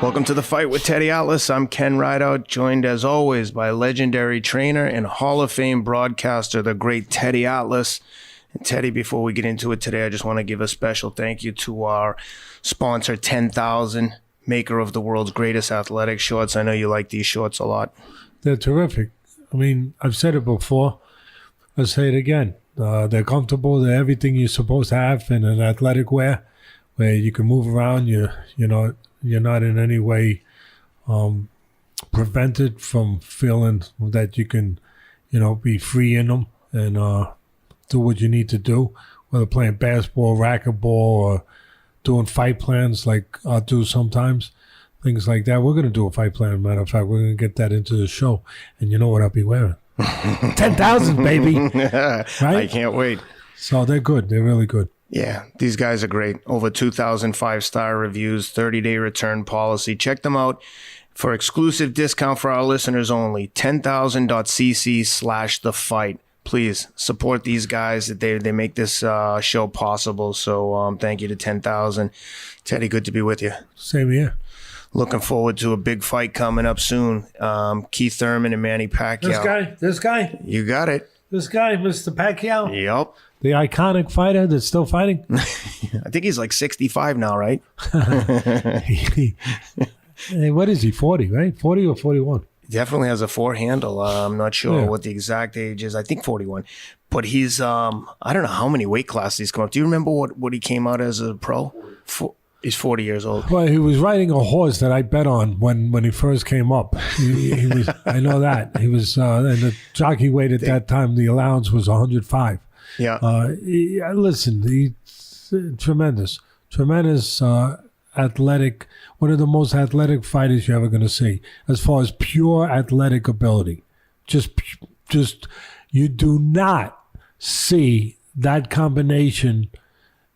Welcome to The Fight with Teddy Atlas. I'm Ken Rideout, joined as always by legendary trainer and Hall of Fame broadcaster, the great Teddy Atlas. And Teddy, before we get into it today, I just want to give a special thank you to our sponsor, 10,000, maker of the world's greatest athletic shorts. I know you like these shorts a lot. They're terrific. I mean, I've said it before. I'll say it again. They're comfortable. They're everything you're supposed to have in an athletic wear, where you can move around. You're not in any way prevented from feeling that you can, be free in them and do what you need to do, whether playing basketball, racquetball, or doing fight plans like I do sometimes, things like that. We're going to do a fight plan, matter of fact. We're going to get that into the show. And you know what I'll be wearing? 10,000, baby. Right? I can't wait. So they're good. They're really good. Yeah, these guys are great. Over 2,000 five-star reviews, 30-day return policy. Check them out for exclusive discount for our listeners only. 10,000.cc/thefight. Please support these guys. They make this show possible. So thank you to 10,000. Teddy, good to be with you. Same here. Looking forward to a big fight coming up soon. Keith Thurman and Manny Pacquiao. This guy. You got it. This guy, Mr. Pacquiao. Yep. The iconic fighter that's still fighting. I think he's like 65 now, right? Hey, what is he, 40, right? 40 or 41? He definitely has a four handle. I'm not sure what the exact age is. I think 41. But he's, I don't know how many weight classes he's come up. Do you remember what he came out as a pro? He's 40 years old. Well, he was riding a horse that I bet on when he first came up. He was. I know that. He was, and the jockey weight at that time, the allowance was 105. Yeah. Listen, he's tremendous athletic, one of the most athletic fighters you're ever going to see as far as pure athletic ability. Just you do not see that combination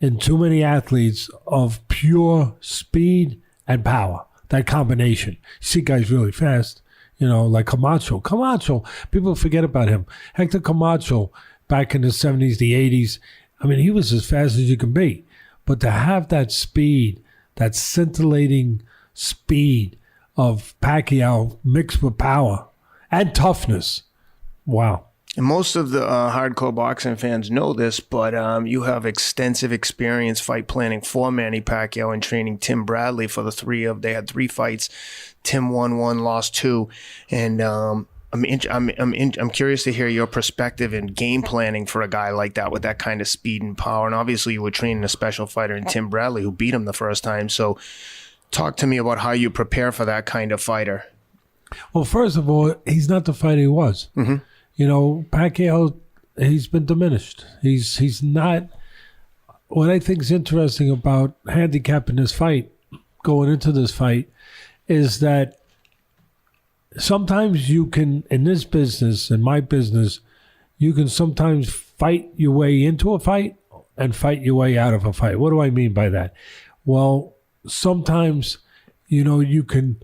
in too many athletes of pure speed and power. That combination. You see guys really fast, like Camacho. People forget about him. Hector Camacho, back in the 70s, the 80s, I mean, he was as fast as you can be. But to have that speed, that scintillating speed of Pacquiao mixed with power and toughness, wow. And most of the hardcore boxing fans know this, but you have extensive experience fight planning for Manny Pacquiao and training Tim Bradley for they had 3 fights. Tim won 1, lost 2. And I'm curious to hear your perspective in game planning for a guy like that with that kind of speed and power. And obviously you were training a special fighter in Tim Bradley who beat him the first time. So talk to me about how you prepare for that kind of fighter. Well, first of all, he's not the fighter he was. Mm-hmm. Pacquiao, he's been diminished. He's not. What I think is interesting about handicapping this fight, going into this fight, is that sometimes you can, in this business, in my business, you can sometimes fight your way into a fight and fight your way out of a fight. What do I mean by that? Well, sometimes, you can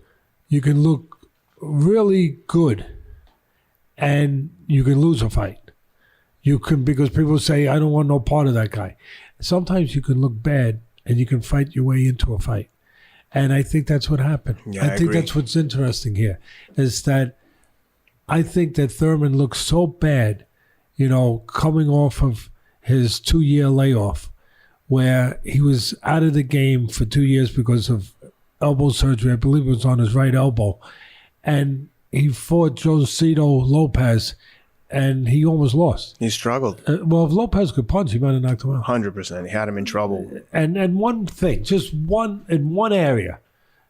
look really good and you can lose a fight. You can, because people say, I don't want no part of that guy. Sometimes you can look bad and you can fight your way into a fight. And I think that's what happened. Yeah, I think that's what's interesting here, is that I think that Thurman looks so bad, coming off of his 2-year layoff, where he was out of the game for 2 years because of elbow surgery. I believe it was on his right elbow. And he fought Josito Lopez, and he almost lost. He struggled. Well, if Lopez could punch, he might have knocked him out. 100%. He had him in trouble. And one thing, just one in one area.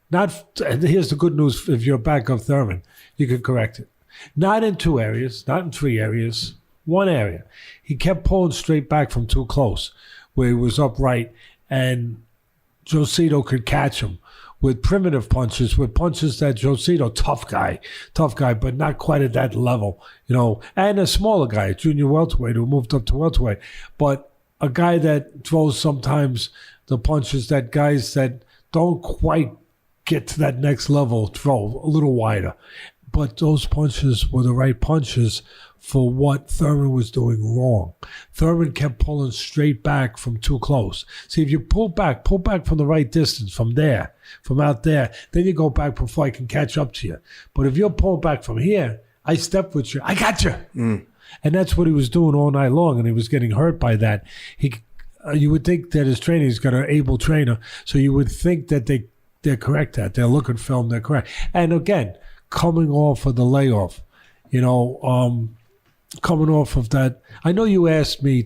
Here's the good news: if you're back of Thurman, you can correct it. Not in 2 areas, not in 3 areas, 1 area. He kept pulling straight back from too close, where he was upright, and Josito could catch him with primitive punches, with punches that Josito, tough guy, but not quite at that level, and a smaller guy, junior welterweight who moved up to welterweight, but a guy that throws sometimes the punches that guys that don't quite get to that next level throw a little wider. but those punches were the right punches for what Thurman was doing wrong. Thurman kept pulling straight back from too close. See, if you pull back from the right distance, from out there, then you go back before I can catch up to you. But if you're pulling back from here, I step with you. I got you. And that's what he was doing all night long, and he was getting hurt by that. You would think that his trainer, he's got an able trainer, so you would think that they're correct at. They're looking film, they're correct. And again, coming off of the layoff, coming off of that, I know you asked me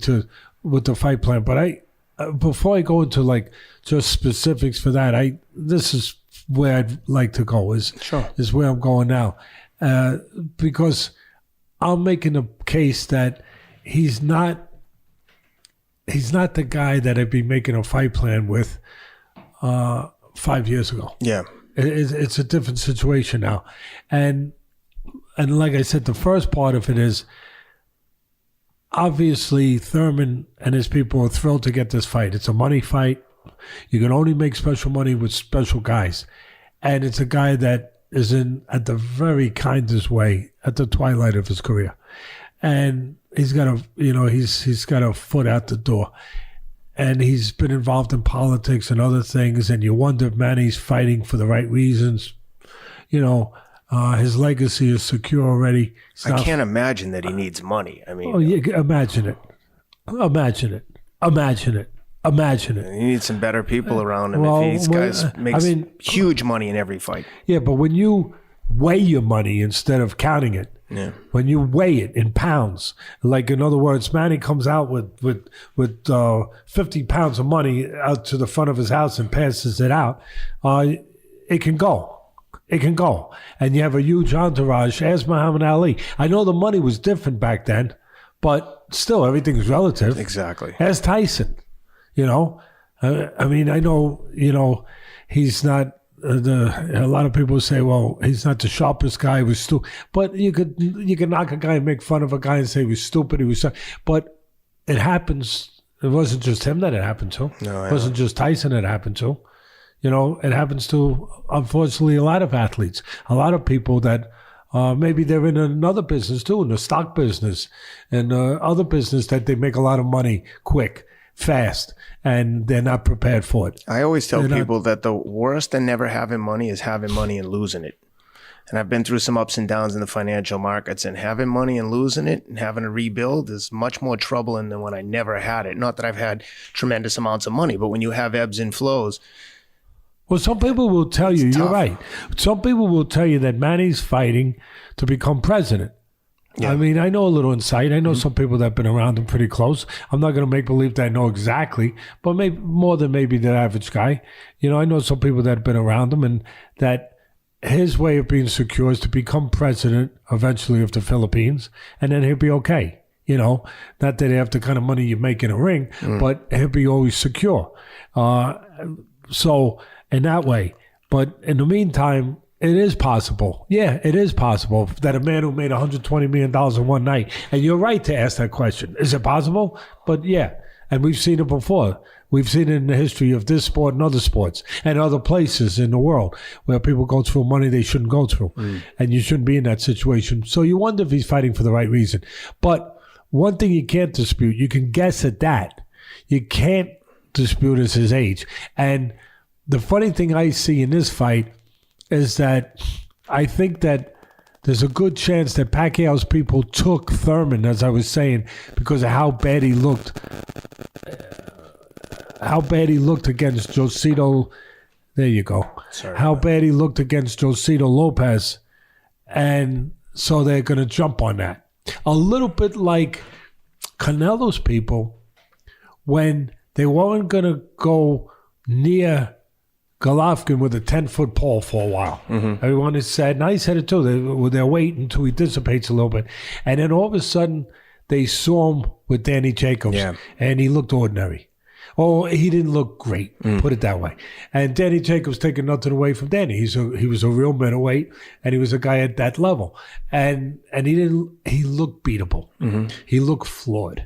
with the fight plan, but before I go into like just specifics for that, this is where I'd like to go. Is where I'm going now, because I'm making a case that he's not the guy that I'd be making a fight plan with 5 years ago. Yeah. It's a different situation now. And like I said, the first part of it is, obviously Thurman and his people are thrilled to get this fight. It's a money fight. You can only make special money with special guys. And it's a guy that is at the very kindest way at the twilight of his career. And he's got he's got a foot out the door. And he's been involved in politics and other things, and you wonder if Manny's fighting for the right reasons. His legacy is secure already. I can't imagine that he needs money. I mean, imagine it. He needs some better people around him. If these guys makes huge money in every fight. Yeah, but when you weigh your money instead of counting it, when you weigh it in pounds, like in other words, Manny comes out with 50 pounds of money out to the front of his house and passes it out, it can go. It can go. And you have a huge entourage. Ask Muhammad Ali. I know the money was different back then, but still everything's relative. Exactly. Ask Tyson. I know, he's not a lot of people say, well, he's not the sharpest guy, he was stupid. But you could knock a guy and make fun of a guy and say he was stupid, but it happens. It wasn't just him that it happened to. No, it wasn't just Tyson it happened to. It happens to, unfortunately, a lot of athletes, a lot of people that maybe they're in another business too, in the stock business and other business that they make a lot of money quick, fast, and they're not prepared for it. I always tell people that the worst than never having money is having money and losing it. And I've been through some ups and downs in the financial markets, and having money and losing it and having to rebuild is much more troubling than when I never had it. Not that I've had tremendous amounts of money, but when you have ebbs and flows. Well, some people will tell you, you're right. Some people will tell you that Manny's fighting to become president. Yeah. I mean, I know a little insight. I know some people that have been around him pretty close. I'm not going to make believe that I know exactly, but maybe more than maybe the average guy. I know some people that have been around him, and that his way of being secure is to become president eventually of the Philippines, and then he'll be okay. Not that they have the kind of money you make in a ring, but he'll be always secure. So in that way. But in the meantime, it is possible. Yeah, it is possible that a man who made $120 million in one night, and you're right to ask that question. Is it possible? But yeah, and we've seen it before. We've seen it in the history of this sport and other sports and other places in the world where people go through money they shouldn't go through. And you shouldn't be in that situation. So you wonder if he's fighting for the right reason. But one thing you can't dispute, you can guess at that. You can't dispute is his age. And the funny thing I see in this fight is that I think that there's a good chance that Pacquiao's people took Thurman, as I was saying, because of how bad he looked. How bad he looked against Josito. There you go. How bad he looked against Josito Lopez. And so they're going to jump on that. A little bit like Canelo's people when they weren't going to go near Golovkin with a 10-foot pole for a while. Everyone has said, and I said it too, they're waiting until he dissipates a little bit. And then all of a sudden, they saw him with Danny Jacobs, and he looked ordinary. Oh, he didn't look great, put it that way. And Danny Jacobs taking nothing away from Danny. He was a real middleweight, and he was a guy at that level. And he looked beatable. He looked flawed.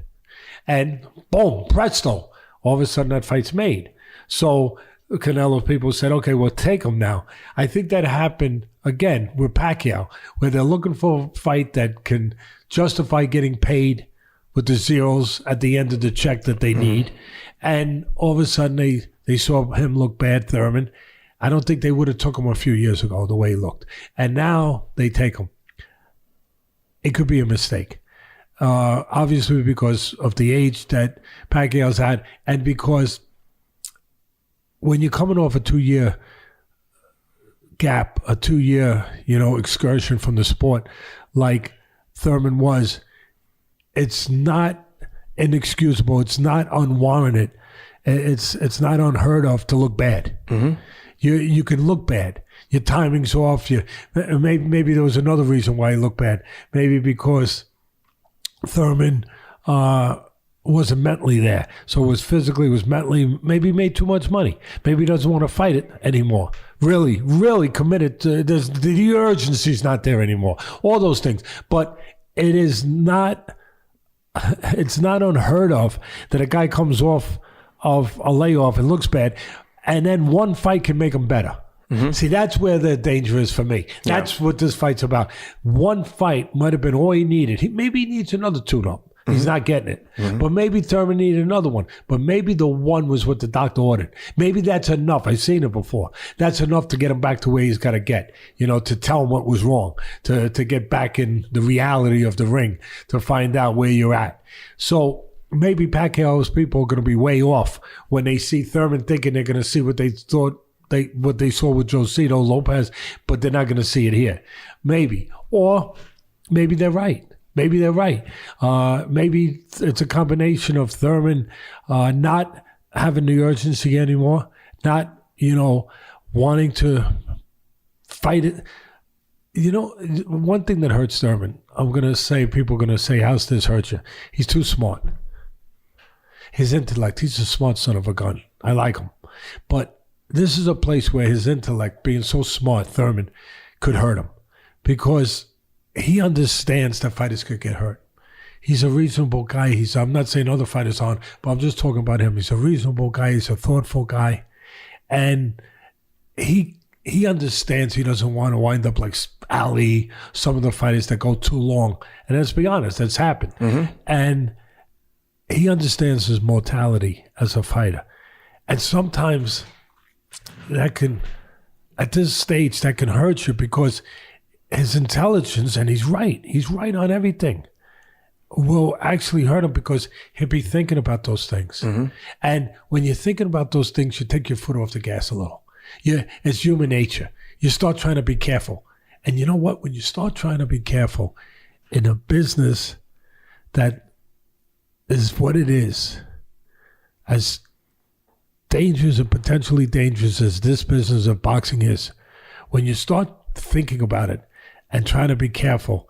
And boom, presto, all of a sudden that fight's made. So Canelo people said, okay, well, take him now. I think that happened again with Pacquiao, where they're looking for a fight that can justify getting paid with the zeros at the end of the check that they need. And all of a sudden they saw him look bad, Thurman. I don't think they would have took him a few years ago, the way he looked. And now they take him. It could be a mistake. Obviously because of the age that Pacquiao's had, and because when you're coming off a 2-year gap, a 2-year, excursion from the sport like Thurman was, it's not inexcusable. It's not unwarranted. It's not unheard of to look bad. Mm-hmm. You can look bad. Your timing's off. Maybe there was another reason why he looked bad. Maybe because Thurman wasn't mentally there. So it was physically, it was mentally, maybe he made too much money. Maybe he doesn't want to fight it anymore. Really, really committed to, the urgency's not there anymore. All those things. But it is not, it's not unheard of that a guy comes off of a layoff and looks bad, and then one fight can make him better. Mm-hmm. See, that's where the danger is for me. That's what this fight's about. One fight might have been all he needed. Maybe he needs another tune-up. He's not getting it. Mm-hmm. But maybe Thurman needed another one. But maybe the one was what the doctor ordered. Maybe that's enough. I've seen it before. That's enough to get him back to where he's got to get, to tell him what was wrong, to get back in the reality of the ring, to find out where you're at. So maybe Pacquiao's people are going to be way off when they see Thurman, thinking they're going to see what they thought what they saw with Josito Lopez, but they're not going to see it here. Maybe. Or maybe they're right. Maybe they're right. Maybe it's a combination of Thurman not having the urgency anymore, not, wanting to fight it. One thing that hurts Thurman, I'm going to say, people are going to say, how's this hurt you? He's too smart. His intellect, he's a smart son of a gun. I like him. But this is a place where his intellect, being so smart, Thurman, could hurt him. Because he understands that fighters could get hurt. He's a reasonable guy. I'm not saying other fighters aren't, but I'm just talking about him. He's a reasonable guy. He's a thoughtful guy. And he understands he doesn't want to wind up like Ali, some of the fighters that go too long. And let's be honest, that's happened. Mm-hmm. And he understands his mortality as a fighter. And sometimes that can, at this stage, that can hurt you because his intelligence, and he's right on everything, will actually hurt him because he'll be thinking about those things. Mm-hmm. And when you're thinking about those things, you take your foot off the gas a little. It's human nature. You start trying to be careful. And you know what? When you start trying to be careful in a business that is what it is, as dangerous and potentially dangerous as this business of boxing is, when you start thinking about it and trying to be careful,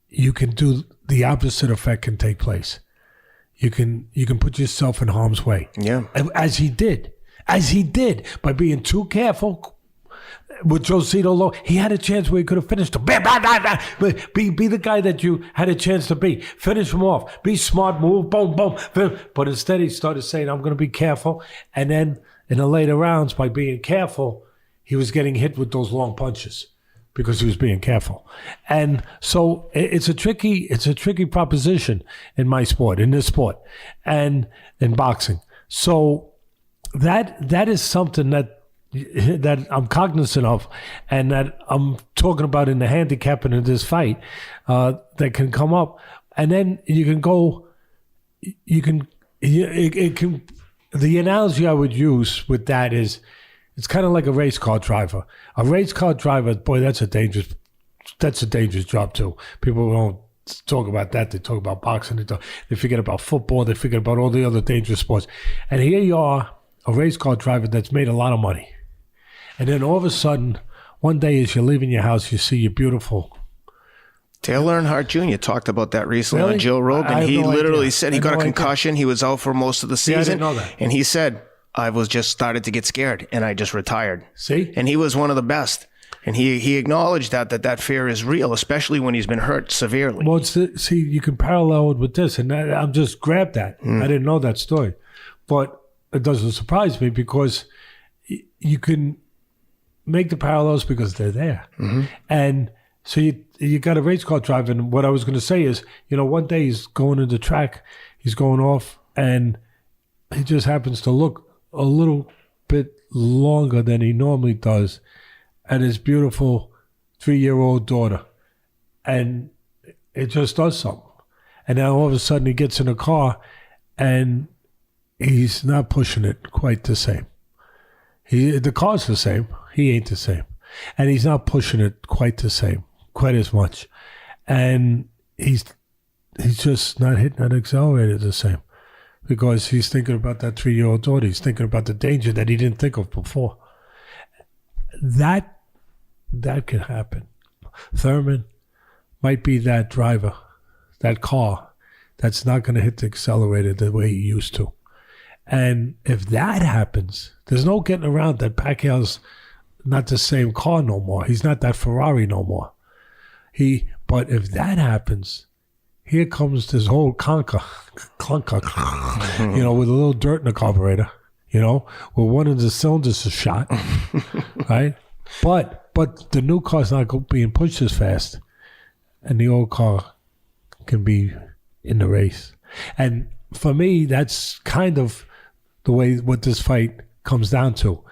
you can do the opposite effect can take place. You can put yourself in harm's way. Yeah. As he did by being too careful with Josito Low. He had a chance where he could have finished him. Be the guy that you had a chance to be. Finish him off. Be smart, move, boom, boom. But instead he started saying, I'm going to be careful. And then in the later rounds, by being careful, he was getting hit with those long punches because he was being careful. And so it's a tricky proposition in my sport, in this sport, and in boxing. So that is something that I'm cognizant of, and that I'm talking about in the handicapping of this fight that can come up. And then the analogy I would use with that is, it's kind of like a race car driver. A race car driver, boy, that's a dangerous job too. People don't talk about that. They talk about boxing. They forget about football. They forget about all the other dangerous sports. And here you are, a race car driver that's made a lot of money. And then all of a sudden, one day as you're leaving your house, you see your beautiful... Dale Earnhardt Jr. talked about that recently on Joe Rogan. He literally said he got a concussion. He was out for most of the season. I didn't know that. And he said, I was just started to get scared and I just retired. See? And he was one of the best. And he acknowledged that fear is real, especially when he's been hurt severely. Well, see, you can parallel it with this. And I'm just grabbed that. I didn't know that story. But it doesn't surprise me because you can make the parallels because they're there. And so you got a race car driver. And what I was going to say is, one day he's going into track, he's going off, and he just happens to look a little bit longer than he normally does at his beautiful 3-year-old daughter. And it just does something. And now all of a sudden he gets in a car and he's not pushing it quite the same. The car's the same. He ain't the same. And he's not pushing it quite the same, quite as much. And he's just not hitting that accelerator the same because he's thinking about that 3-year-old daughter. He's thinking about the danger that he didn't think of before. That could happen. Thurman might be that driver, that car, that's not going to hit the accelerator the way he used to. And if that happens, there's no getting around that Pacquiao's not the same car no more. He's not that Ferrari no more. But if that happens, here comes this whole clunker, with a little dirt in the carburetor, where one of the cylinders is shot, right? But the new car's not being pushed as fast, and the old car can be in the race. And for me, that's kind of the way what this fight comes down to,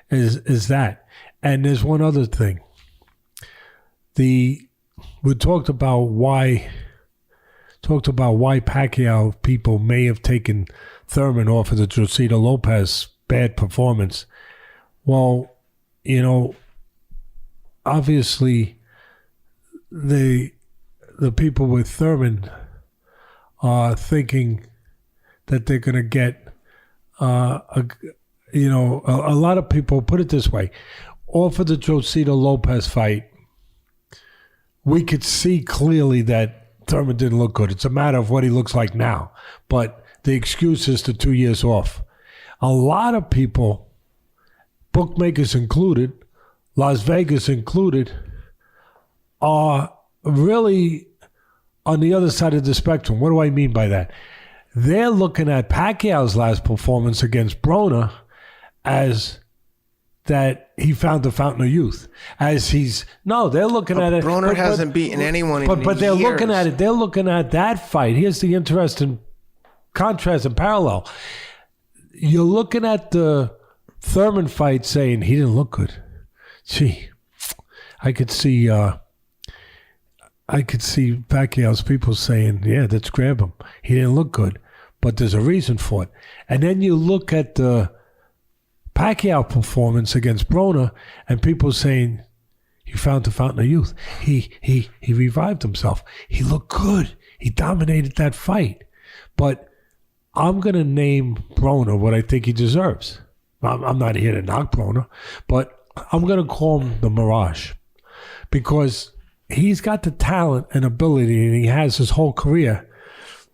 is that. And there's one other thing. We talked about why Pacquiao people may have taken Thurman off of the Josito Lopez bad performance. Well, obviously the people with Thurman are thinking that they're going to get a lot of people, put it this way, off of the Josito Lopez fight, we could see clearly that Thurman didn't look good. It's a matter of what he looks like now. But the excuse is the 2 years off. A lot of people, bookmakers included, Las Vegas included, are really on the other side of the spectrum. What do I mean by that? They're looking at Pacquiao's last performance against Broner as that he found the fountain of youth. They're looking at it. Broner hasn't beaten anyone in years. But they're looking at it. They're looking at that fight. Here's the interesting contrast and parallel. You're looking at the Thurman fight saying he didn't look good. Gee, I could see Pacquiao's people saying, yeah, let's grab him. He didn't look good, but there's a reason for it. And then you look at the Pacquiao performance against Broner, and people saying he found the fountain of youth. He revived himself. He looked good. He dominated that fight. But I'm going to name Broner what I think he deserves. I'm not here to knock Broner, but I'm going to call him the Mirage because he's got the talent and ability, and he has his whole career,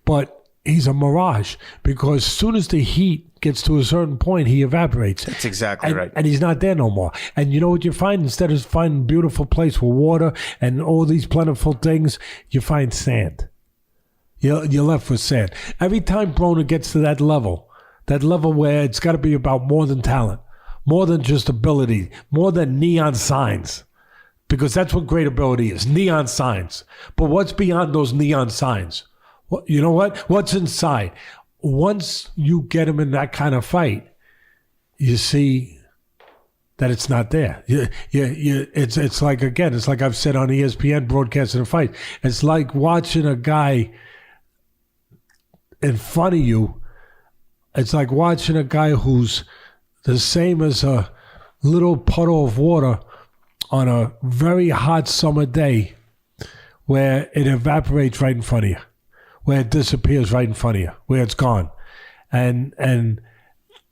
but he's a mirage because as soon as the heat gets to a certain point, he evaporates. That's exactly right. And he's not there no more. And you know what you find? Instead of finding a beautiful place with water and all these plentiful things, you find sand. You're left with sand. Every time Broner gets to that level where it's got to be about more than talent, more than just ability, more than neon signs. Because that's what great ability is, neon signs. But what's beyond those neon signs? You know what? What's inside? Once you get him in that kind of fight, you see that it's not there. It's like, again, it's like I've said on ESPN broadcasting a fight. It's like watching a guy in front of you. It's like watching a guy who's the same as a little puddle of water on a very hot summer day where it evaporates right in front of you, where it disappears right in front of you, where it's gone. And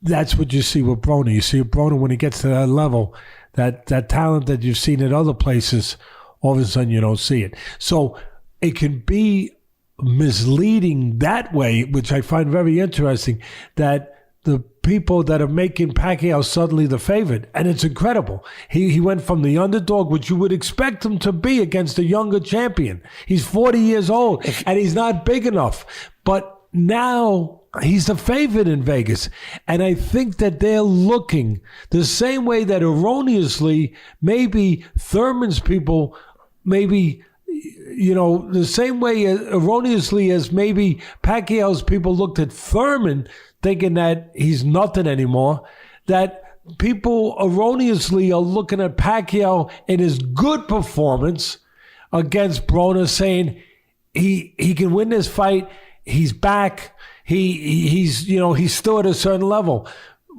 that's what you see with Broner. You see with Broner when he gets to that level, that talent that you've seen at other places, all of a sudden you don't see it. So it can be misleading that way, which I find very interesting, that the people that are making Pacquiao suddenly the favorite, and it's incredible. He went from the underdog, which you would expect him to be against a younger champion. He's 40 years old, and he's not big enough. But now he's the favorite in Vegas. And I think that they're looking the same way that erroneously, maybe Thurman's people, maybe, the same way erroneously as maybe Pacquiao's people looked at Thurman thinking that he's nothing anymore, that people erroneously are looking at Pacquiao in his good performance against Broner, saying he can win this fight. He's back. He's still at a certain level.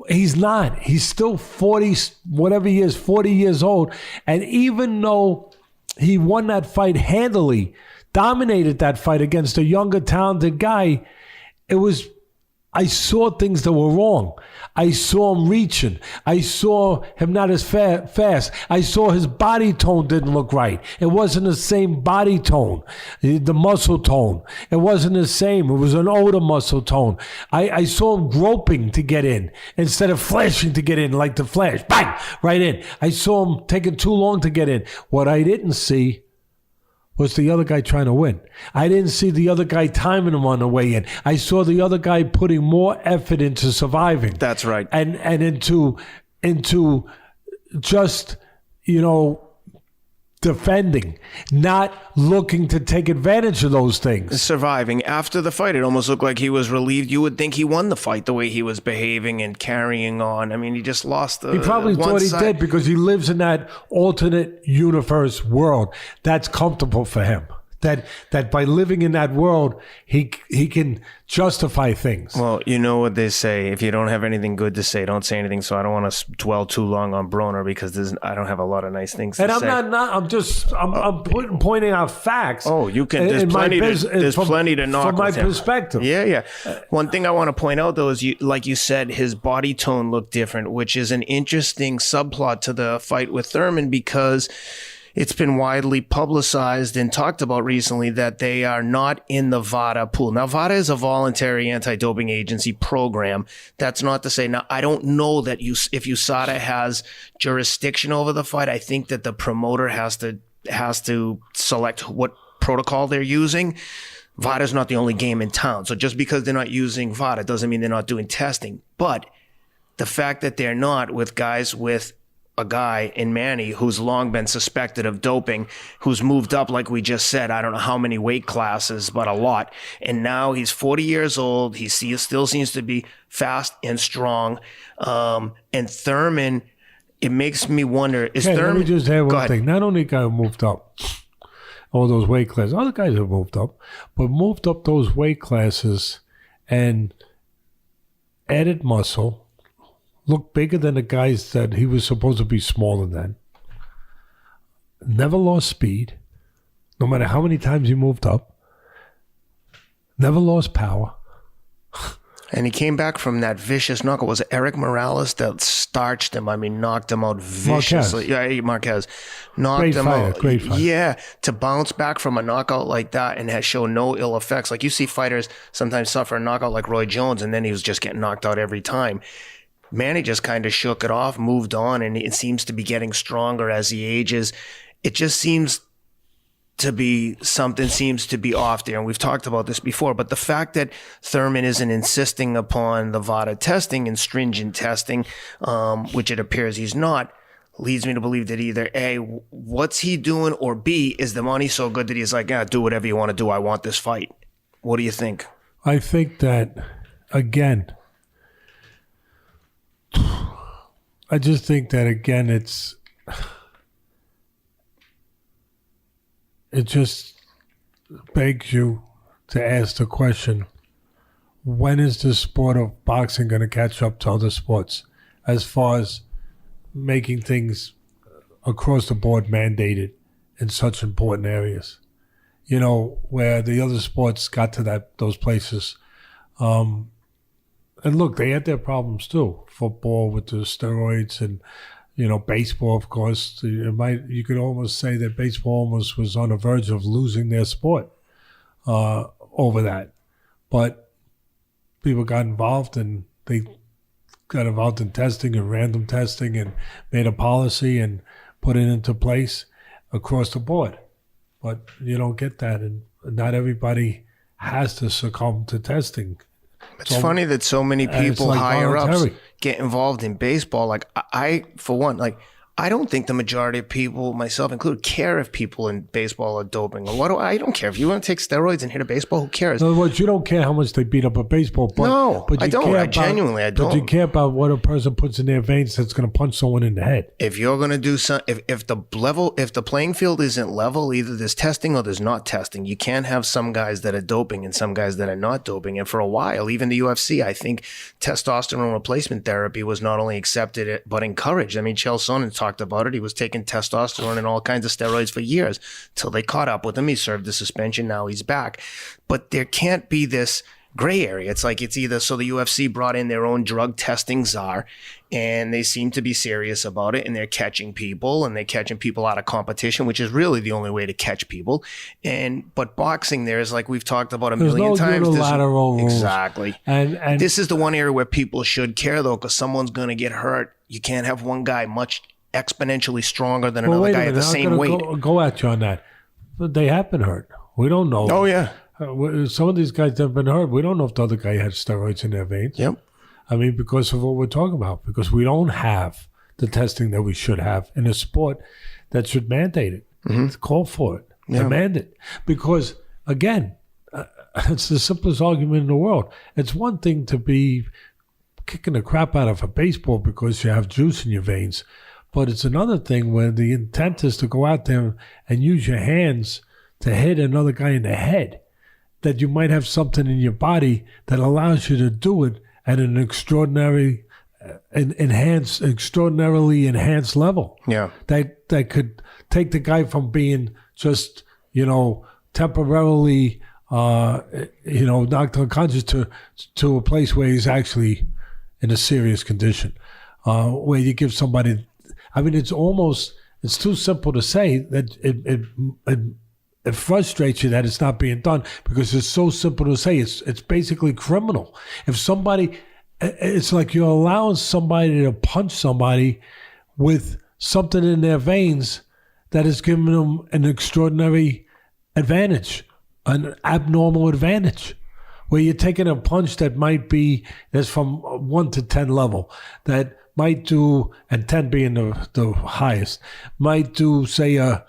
He's not. He's still 40, whatever he is, 40 years old. And even though he won that fight handily, dominated that fight against a younger, talented guy, I saw things that were wrong. I saw him reaching. I saw him not as fast. I saw his body tone didn't look right. It wasn't the same body tone, the muscle tone. It wasn't the same. It was an older muscle tone. I saw him groping to get in instead of flashing to get in like the Flash. Bang! Right in. I saw him taking too long to get in. What I didn't see was the other guy trying to win. I didn't see the other guy timing him on the way in. I saw the other guy putting more effort into surviving. That's right. And into just, defending, not looking to take advantage of those things. Surviving. After the fight, it almost looked like he was relieved. You would think he won the fight the way he was behaving and carrying on. I mean, he just lost the He probably thought he did because he lives in that alternate universe world. That's comfortable for him. That by living in that world, he can justify things. Well, you know what they say. If you don't have anything good to say, don't say anything. So I don't want to dwell too long on Broner because I don't have a lot of nice things to say. And I'm pointing out facts. Oh, you can. There's plenty to knock from my with him. perspective. Yeah. One thing I want to point out though is, like you said, his body tone looked different, which is an interesting subplot to the fight with Thurman because it's been widely publicized and talked about recently that they are not in the VADA pool. Now, VADA is a voluntary anti-doping agency program. That's not to say, now, I don't know that if USADA has jurisdiction over the fight. I think that the promoter has to select what protocol they're using. VADA is not the only game in town. So just because they're not using VADA doesn't mean they're not doing testing. But the fact that they're not with guys with a guy in Manny who's long been suspected of doping, who's moved up, like we just said, I don't know how many weight classes, but a lot. And now he's 40 years old. He still seems to be fast and strong. And Thurman, it makes me wonder, Thurman... Let me just add one thing. Not only guy who moved up all those weight classes, other guys have moved up, but moved up those weight classes and added muscle, looked bigger than the guys that he was supposed to be smaller than. Never lost speed, no matter how many times he moved up. Never lost power. And he came back from that vicious knockout. Was it Eric Morales that starched him? I mean, knocked him out viciously. Marquez. Knocked him out. Great fight. Yeah, to bounce back from a knockout like that and has shown no ill effects. Like you see fighters sometimes suffer a knockout like Roy Jones, and then he was just getting knocked out every time. Manny just kind of shook it off, moved on, and it seems to be getting stronger as he ages. It just seems to be something seems to be off there, and we've talked about this before, but the fact that Thurman isn't insisting upon the VADA testing and stringent testing, which it appears he's not, leads me to believe that either A, what's he doing, or B, is the money so good that he's like, do whatever you want to do, I want this fight. What do you think? I think that, again, I just think that, again, it just begs you to ask the question, when is the sport of boxing going to catch up to other sports as far as making things across the board mandated in such important areas? Where the other sports got to those places. And look, they had their problems too. Football with the steroids and, baseball, of course. You could almost say that baseball almost was on the verge of losing their sport over that. But people got involved, and they got involved in testing and random testing and made a policy and put it into place across the board. But you don't get that, and not everybody has to succumb to testing. It's funny that so many people like higher ups voluntary. get involved in baseball. Like I, for one, like I don't think the majority of people, myself included, care if people in baseball are doping. Or I don't care. If you want to take steroids and hit a baseball, who cares? In other words, you don't care how much they beat up a baseball. But, No, but I you don't. care I genuinely, I don't. But you care about what a person puts in their veins that's going to punch someone in the head. If you're going to do some, if the playing field isn't level, either there's testing or there's not testing. You can't have some guys that are doping and some guys that are not doping. And for a while, even the UFC, I think testosterone replacement therapy was not only accepted but encouraged. I mean, Chael Sonnen talked about it. He was taking testosterone and all kinds of steroids for years till they caught up with him. He served the suspension. Now he's back. But there can't be this gray area. It's like it's either, so the UFC brought in their own drug testing czar and they seem to be serious about it and they're catching people and they're catching people out of competition, which is really the only way to catch people. But boxing, there's like we've talked about a million times. Unilateral rules. Exactly. And this is the one area where people should care though, because someone's going to get hurt. You can't have one guy much exponentially stronger than another guy at the same weight. Go at you on that. But they have been hurt. We don't know. Oh, yeah. Some of these guys have been hurt. We don't know if the other guy had steroids in their veins. Yep. I mean, because of what we're talking about. Because we don't have the testing that we should have in a sport that should mandate it. Mm-hmm. Call for it. Yeah. Demand it. Because, again, it's the simplest argument in the world. It's one thing to be kicking the crap out of a baseball because you have juice in your veins. But it's another thing where the intent is to go out there and use your hands to hit another guy in the head, that you might have something in your body that allows you to do it at an extraordinarily enhanced level. Yeah. That could take the guy from being just, temporarily, knocked unconscious to a place where he's actually in a serious condition, where you give somebody. I mean, it's too simple to say that it frustrates you that it's not being done because it's so simple to say. It's basically criminal. If somebody, it's like you're allowing somebody to punch somebody with something in their veins that is giving them an extraordinary advantage, an abnormal advantage, where you're taking a punch that might be, that's from 1 to 10 level, that might do, and 10 being the highest, might do, say, a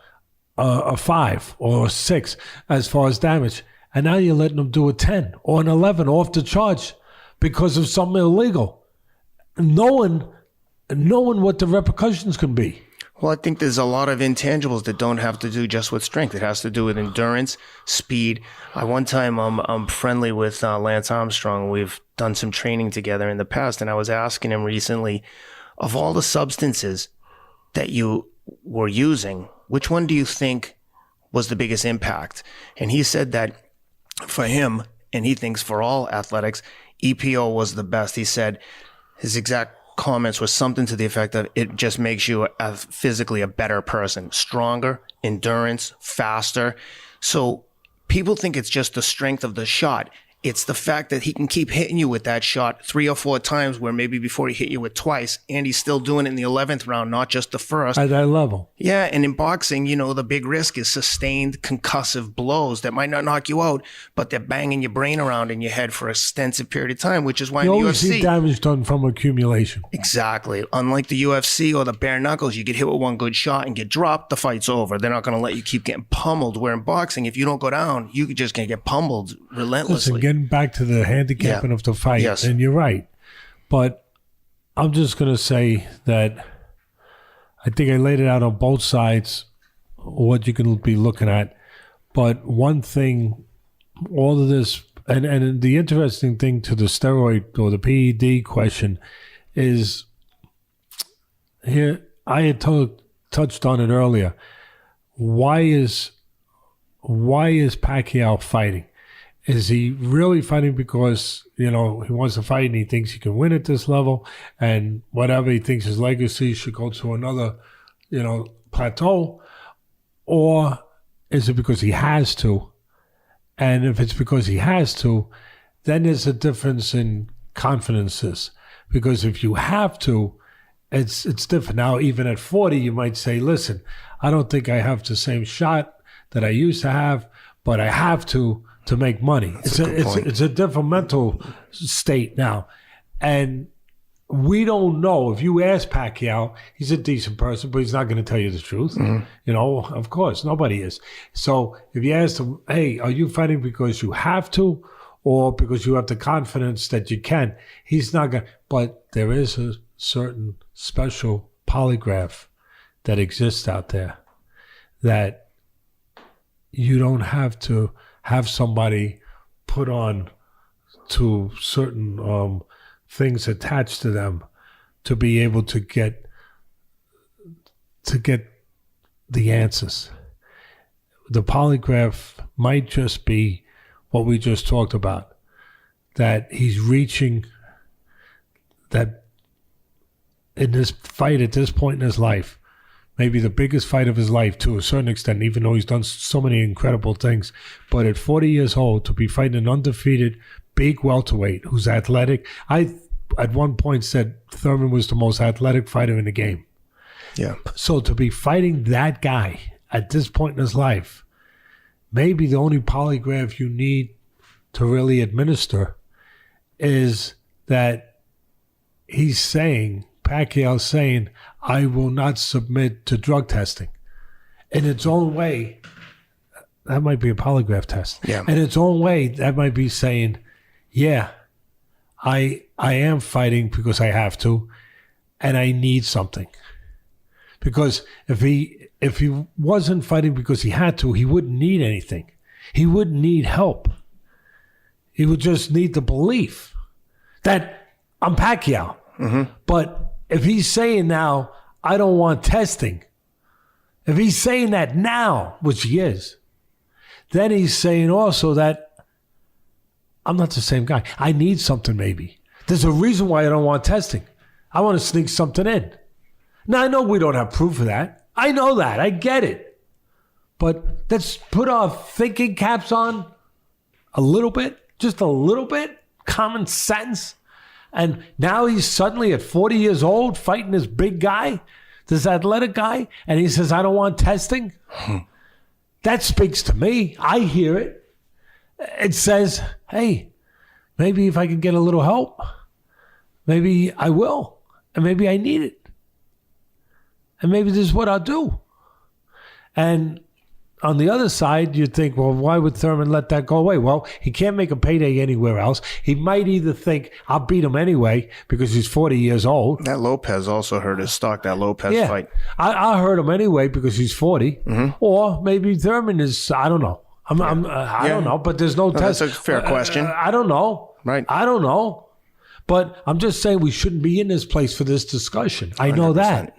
5 or a 6 as far as damage. And now you're letting them do a 10 or an 11 off the charge because of something illegal, knowing what the repercussions can be. Well, I think there's a lot of intangibles that don't have to do just with strength. It has to do with endurance, speed. One time I'm friendly with Lance Armstrong. We've done some training together in the past, and I was asking him recently, of all the substances that you were using, which one do you think was the biggest impact? And he said that for him, and he thinks for all athletics, EPO was the best. He said his exact comments were something to the effect of it just makes you physically a better person, stronger, endurance, faster. So people think it's just the strength of the shot. It's the fact that he can keep hitting you with that shot 3 or 4 times, where maybe before he hit you with twice, and he's still doing it in the 11th round, not just the first. At that level. Yeah, and in boxing, the big risk is sustained concussive blows that might not knock you out, but they're banging your brain around in your head for an extensive period of time, which is why you in the always UFC... see damage done from accumulation. Exactly. Unlike the UFC or the bare knuckles, you get hit with one good shot and get dropped, the fight's over. They're not going to let you keep getting pummeled, where in boxing, if you don't go down, you just going to get pummeled relentlessly. Listen, getting back to the handicapping of the fight, yes. And you're right. But I'm just going to say that I think I laid it out on both sides, what you can be looking at. But one thing, all of this, and the interesting thing to the steroid or the PED question is, here, I had touched on it earlier. Why is Pacquiao fighting? Is he really fighting because, he wants to fight and he thinks he can win at this level and whatever, he thinks his legacy should go to another, plateau? Or is it because he has to? And if it's because he has to, then there's a difference in confidences. Because if you have to, it's different. Now, even at 40, you might say, listen, I don't think I have the same shot that I used to have, but I have to to make money. It's a different mental state now. And we don't know. If you ask Pacquiao, he's a decent person, but he's not going to tell you the truth. Mm-hmm. You know, of course, nobody is. So if you ask him, hey, are you fighting because you have to or because you have the confidence that you can? He's not going to. But there is a certain special polygraph that exists out there that you don't have to have somebody put on to certain things attached to them to be able to get the answers. The polygraph might just be what we just talked about, that he's reaching that in this fight at this point in his life, maybe the biggest fight of his life to a certain extent, even though he's done so many incredible things. But at 40 years old, to be fighting an undefeated big welterweight who's athletic. I, at one point, said Thurman was the most athletic fighter in the game. Yeah. So to be fighting that guy at this point in his life, maybe the only polygraph you need to really administer is that he's saying, Pacquiao's saying, I will not submit to drug testing. In its own way, that might be a polygraph test. Yeah. In its own way, that might be saying, yeah, I am fighting because I have to, and I need something. Because if he wasn't fighting because he had to, he wouldn't need anything. He wouldn't need help. He would just need the belief that I'm Pacquiao. Mm-hmm. But if he's saying now, I don't want testing, if he's saying that now, which he is, then he's saying also that I'm not the same guy. I need something maybe. There's a reason why I don't want testing. I want to sneak something in. Now, I know we don't have proof of that. I know that. I get it. But let's put our thinking caps on a little bit, just a little bit, common sense. And now he's suddenly at 40 years old fighting this big guy, this athletic guy, and he says, I don't want testing. That speaks to me. I hear it. It says, hey, maybe if I can get a little help, maybe I will. And maybe I need it. And maybe this is what I'll do. And on the other side, you'd think, well, why would Thurman let that go away? Well, he can't make a payday anywhere else. He might either think, I'll beat him anyway because he's 40 years old. That Lopez also hurt his stock, that Lopez fight. I'll hurt him anyway because he's 40. Mm-hmm. Or maybe Thurman is, I don't know. I don't know, but there's no test. That's a fair question. I don't know. Right. I don't know. But I'm just saying we shouldn't be in this place for this discussion. I know 100%. That.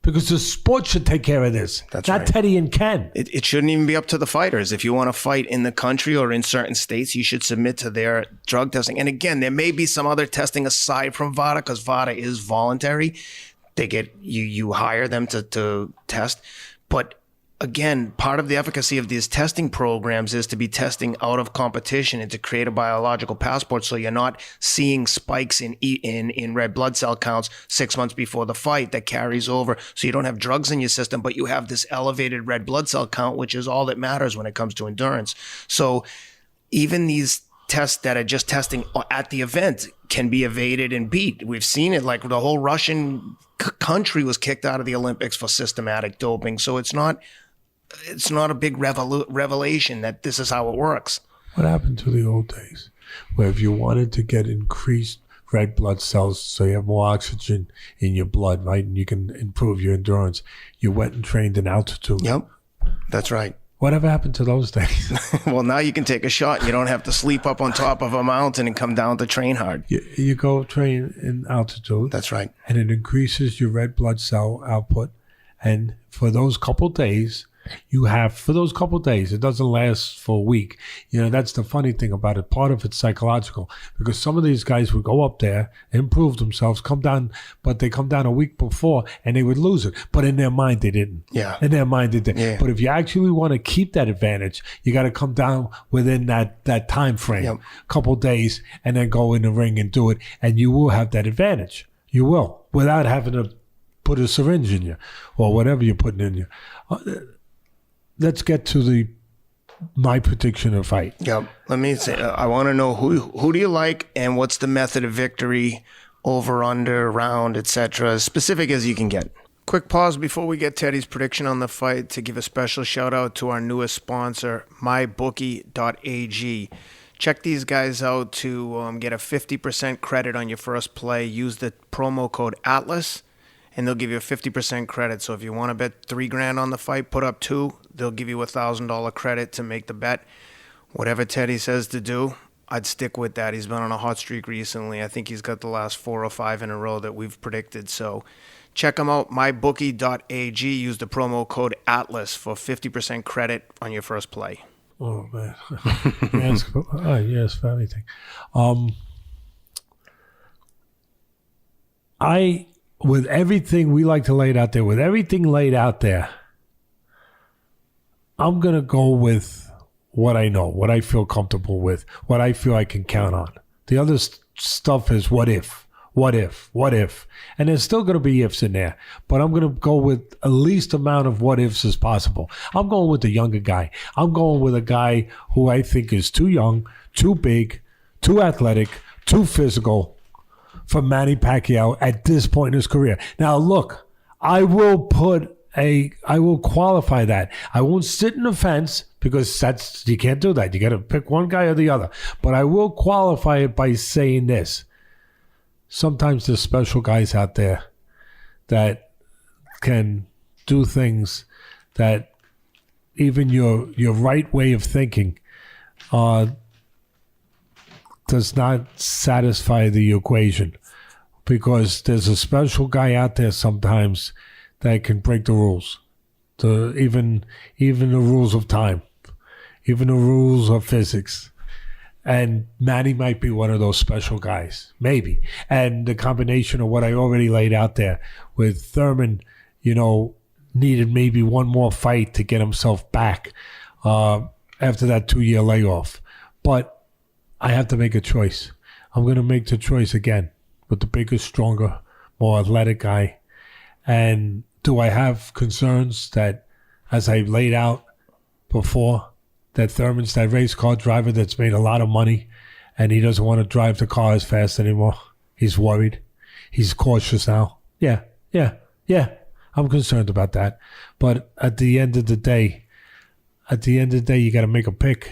Because the sport should take care of this. That's not right. Teddy and Ken. It shouldn't even be up to the fighters. If you want to fight in the country or in certain states, you should submit to their drug testing. And again, there may be some other testing aside from VADA because VADA is voluntary. They get you hire them to test. But again, part of the efficacy of these testing programs is to be testing out of competition and to create a biological passport so you're not seeing spikes in red blood cell counts 6 months before the fight that carries over. So you don't have drugs in your system, but you have this elevated red blood cell count, which is all that matters when it comes to endurance. So even these tests that are just testing at the event can be evaded and beat. We've seen it, like the whole Russian country was kicked out of the Olympics for systematic doping. So it's not a big revelation that this is how it works. What happened to the old days where if you wanted to get increased red blood cells so you have more oxygen in your blood, right, and you can improve your endurance, you went and trained in altitude? Yep, that's right. Whatever happened to those days? Well, now you can take a shot and you don't have to sleep up on top of a mountain and come down to train hard. You go train in altitude. That's right. And it increases your red blood cell output. And for those couple days, it doesn't last for a week. You know, that's the funny thing about it. Part of it's psychological because some of these guys would go up there, improve themselves, come down, but they come down a week before and they would lose it. But in their mind, they didn't. Yeah. In their mind, they didn't. Yeah. But if you actually want to keep that advantage, you got to come down within that time frame, Yep. couple days, and then go in the ring and do it. And you will have that advantage. You will, without having to put a syringe in you or whatever you're putting in you. Let's get to my prediction of fight. Yep. Let me say, I want to know who do you like and what's the method of victory, over, under, round, etc. As specific as you can get. Quick pause before we get Teddy's prediction on the fight to give a special shout out to our newest sponsor, mybookie.ag. Check these guys out to get a 50% credit on your first play. Use the promo code ATLAS and they'll give you a 50% credit. So if you want to bet $3,000 on the fight, put up $2,000. They'll give you $1,000 credit to make the bet. Whatever Teddy says to do, I'd stick with that. He's been on a hot streak recently. I think he's got the last 4 or 5 in a row that we've predicted. So check them out, mybookie.ag. Use the promo code ATLAS for 50% credit on your first play. Oh, man. Yes, for anything. With everything we like to lay it out there, with everything laid out there, I'm going to go with what I know, what I feel comfortable with, what I feel I can count on. The other stuff is what if. And there's still going to be ifs in there, but I'm going to go with the least amount of what ifs as possible. I'm going with the younger guy. I'm going with a guy who I think is too young, too big, too athletic, too physical for Manny Pacquiao at this point in his career. Now, look, I will qualify that. I won't sit in the fence because you can't do that. You got to pick one guy or the other. But I will qualify it by saying this. Sometimes there's special guys out there that can do things that even your right way of thinking does not satisfy the equation, because there's a special guy out there sometimes that can break the rules, even the rules of time, even the rules of physics. And Manny might be one of those special guys, maybe. And the combination of what I already laid out there with Thurman, needed maybe one more fight to get himself back after that 2-year layoff. But I have to make a choice. I'm going to make the choice again with the bigger, stronger, more athletic guy. And do I have concerns that, as I laid out before, that Thurman's that race car driver that's made a lot of money and he doesn't want to drive the car as fast anymore? He's worried. He's cautious now. Yeah. I'm concerned about that. But at the end of the day, you got to make a pick.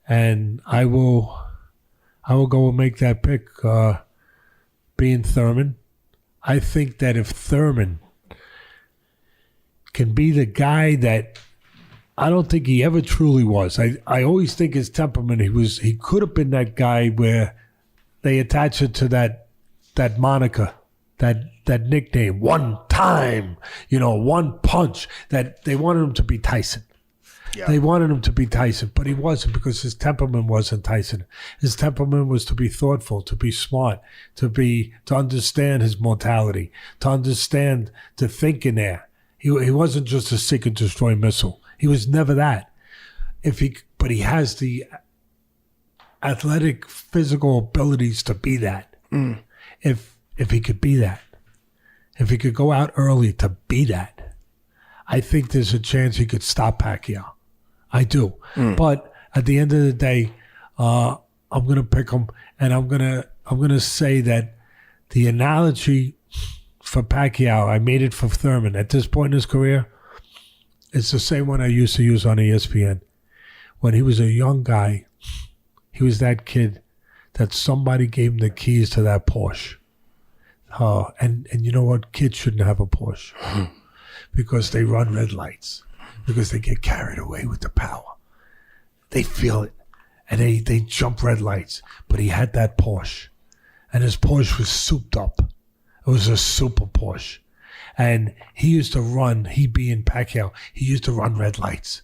And I will go and make that pick, being Thurman. I think that if Thurman can be the guy that I don't think he ever truly was. I always think his temperament, he could have been that guy where they attach it to that moniker, that nickname, one time, one punch, that they wanted him to be Tyson. Yeah. They wanted him to be Tyson, but he wasn't, because his temperament wasn't Tyson. His temperament was to be thoughtful, to be smart, to understand his mortality, to think in there. He wasn't just a seek and destroy missile. He was never that. But he has the athletic, physical abilities to be that. Mm. If he could be that, if he could go out early to be that, I think there's a chance he could stop Pacquiao. I do. Mm. But at the end of the day, I'm going to pick him, and I'm going to say that the analogy for Pacquiao, I made it for Thurman at this point in his career. It's the same one I used to use on ESPN. When he was a young guy, he was that kid that somebody gave him the keys to that Porsche. And you know what? Kids shouldn't have a Porsche because they run red lights, because they get carried away with the power. They feel it, and they jump red lights. But he had that Porsche, and his Porsche was souped up. It was a super Porsche. And he used to run, he being Pacquiao, he used to run red lights.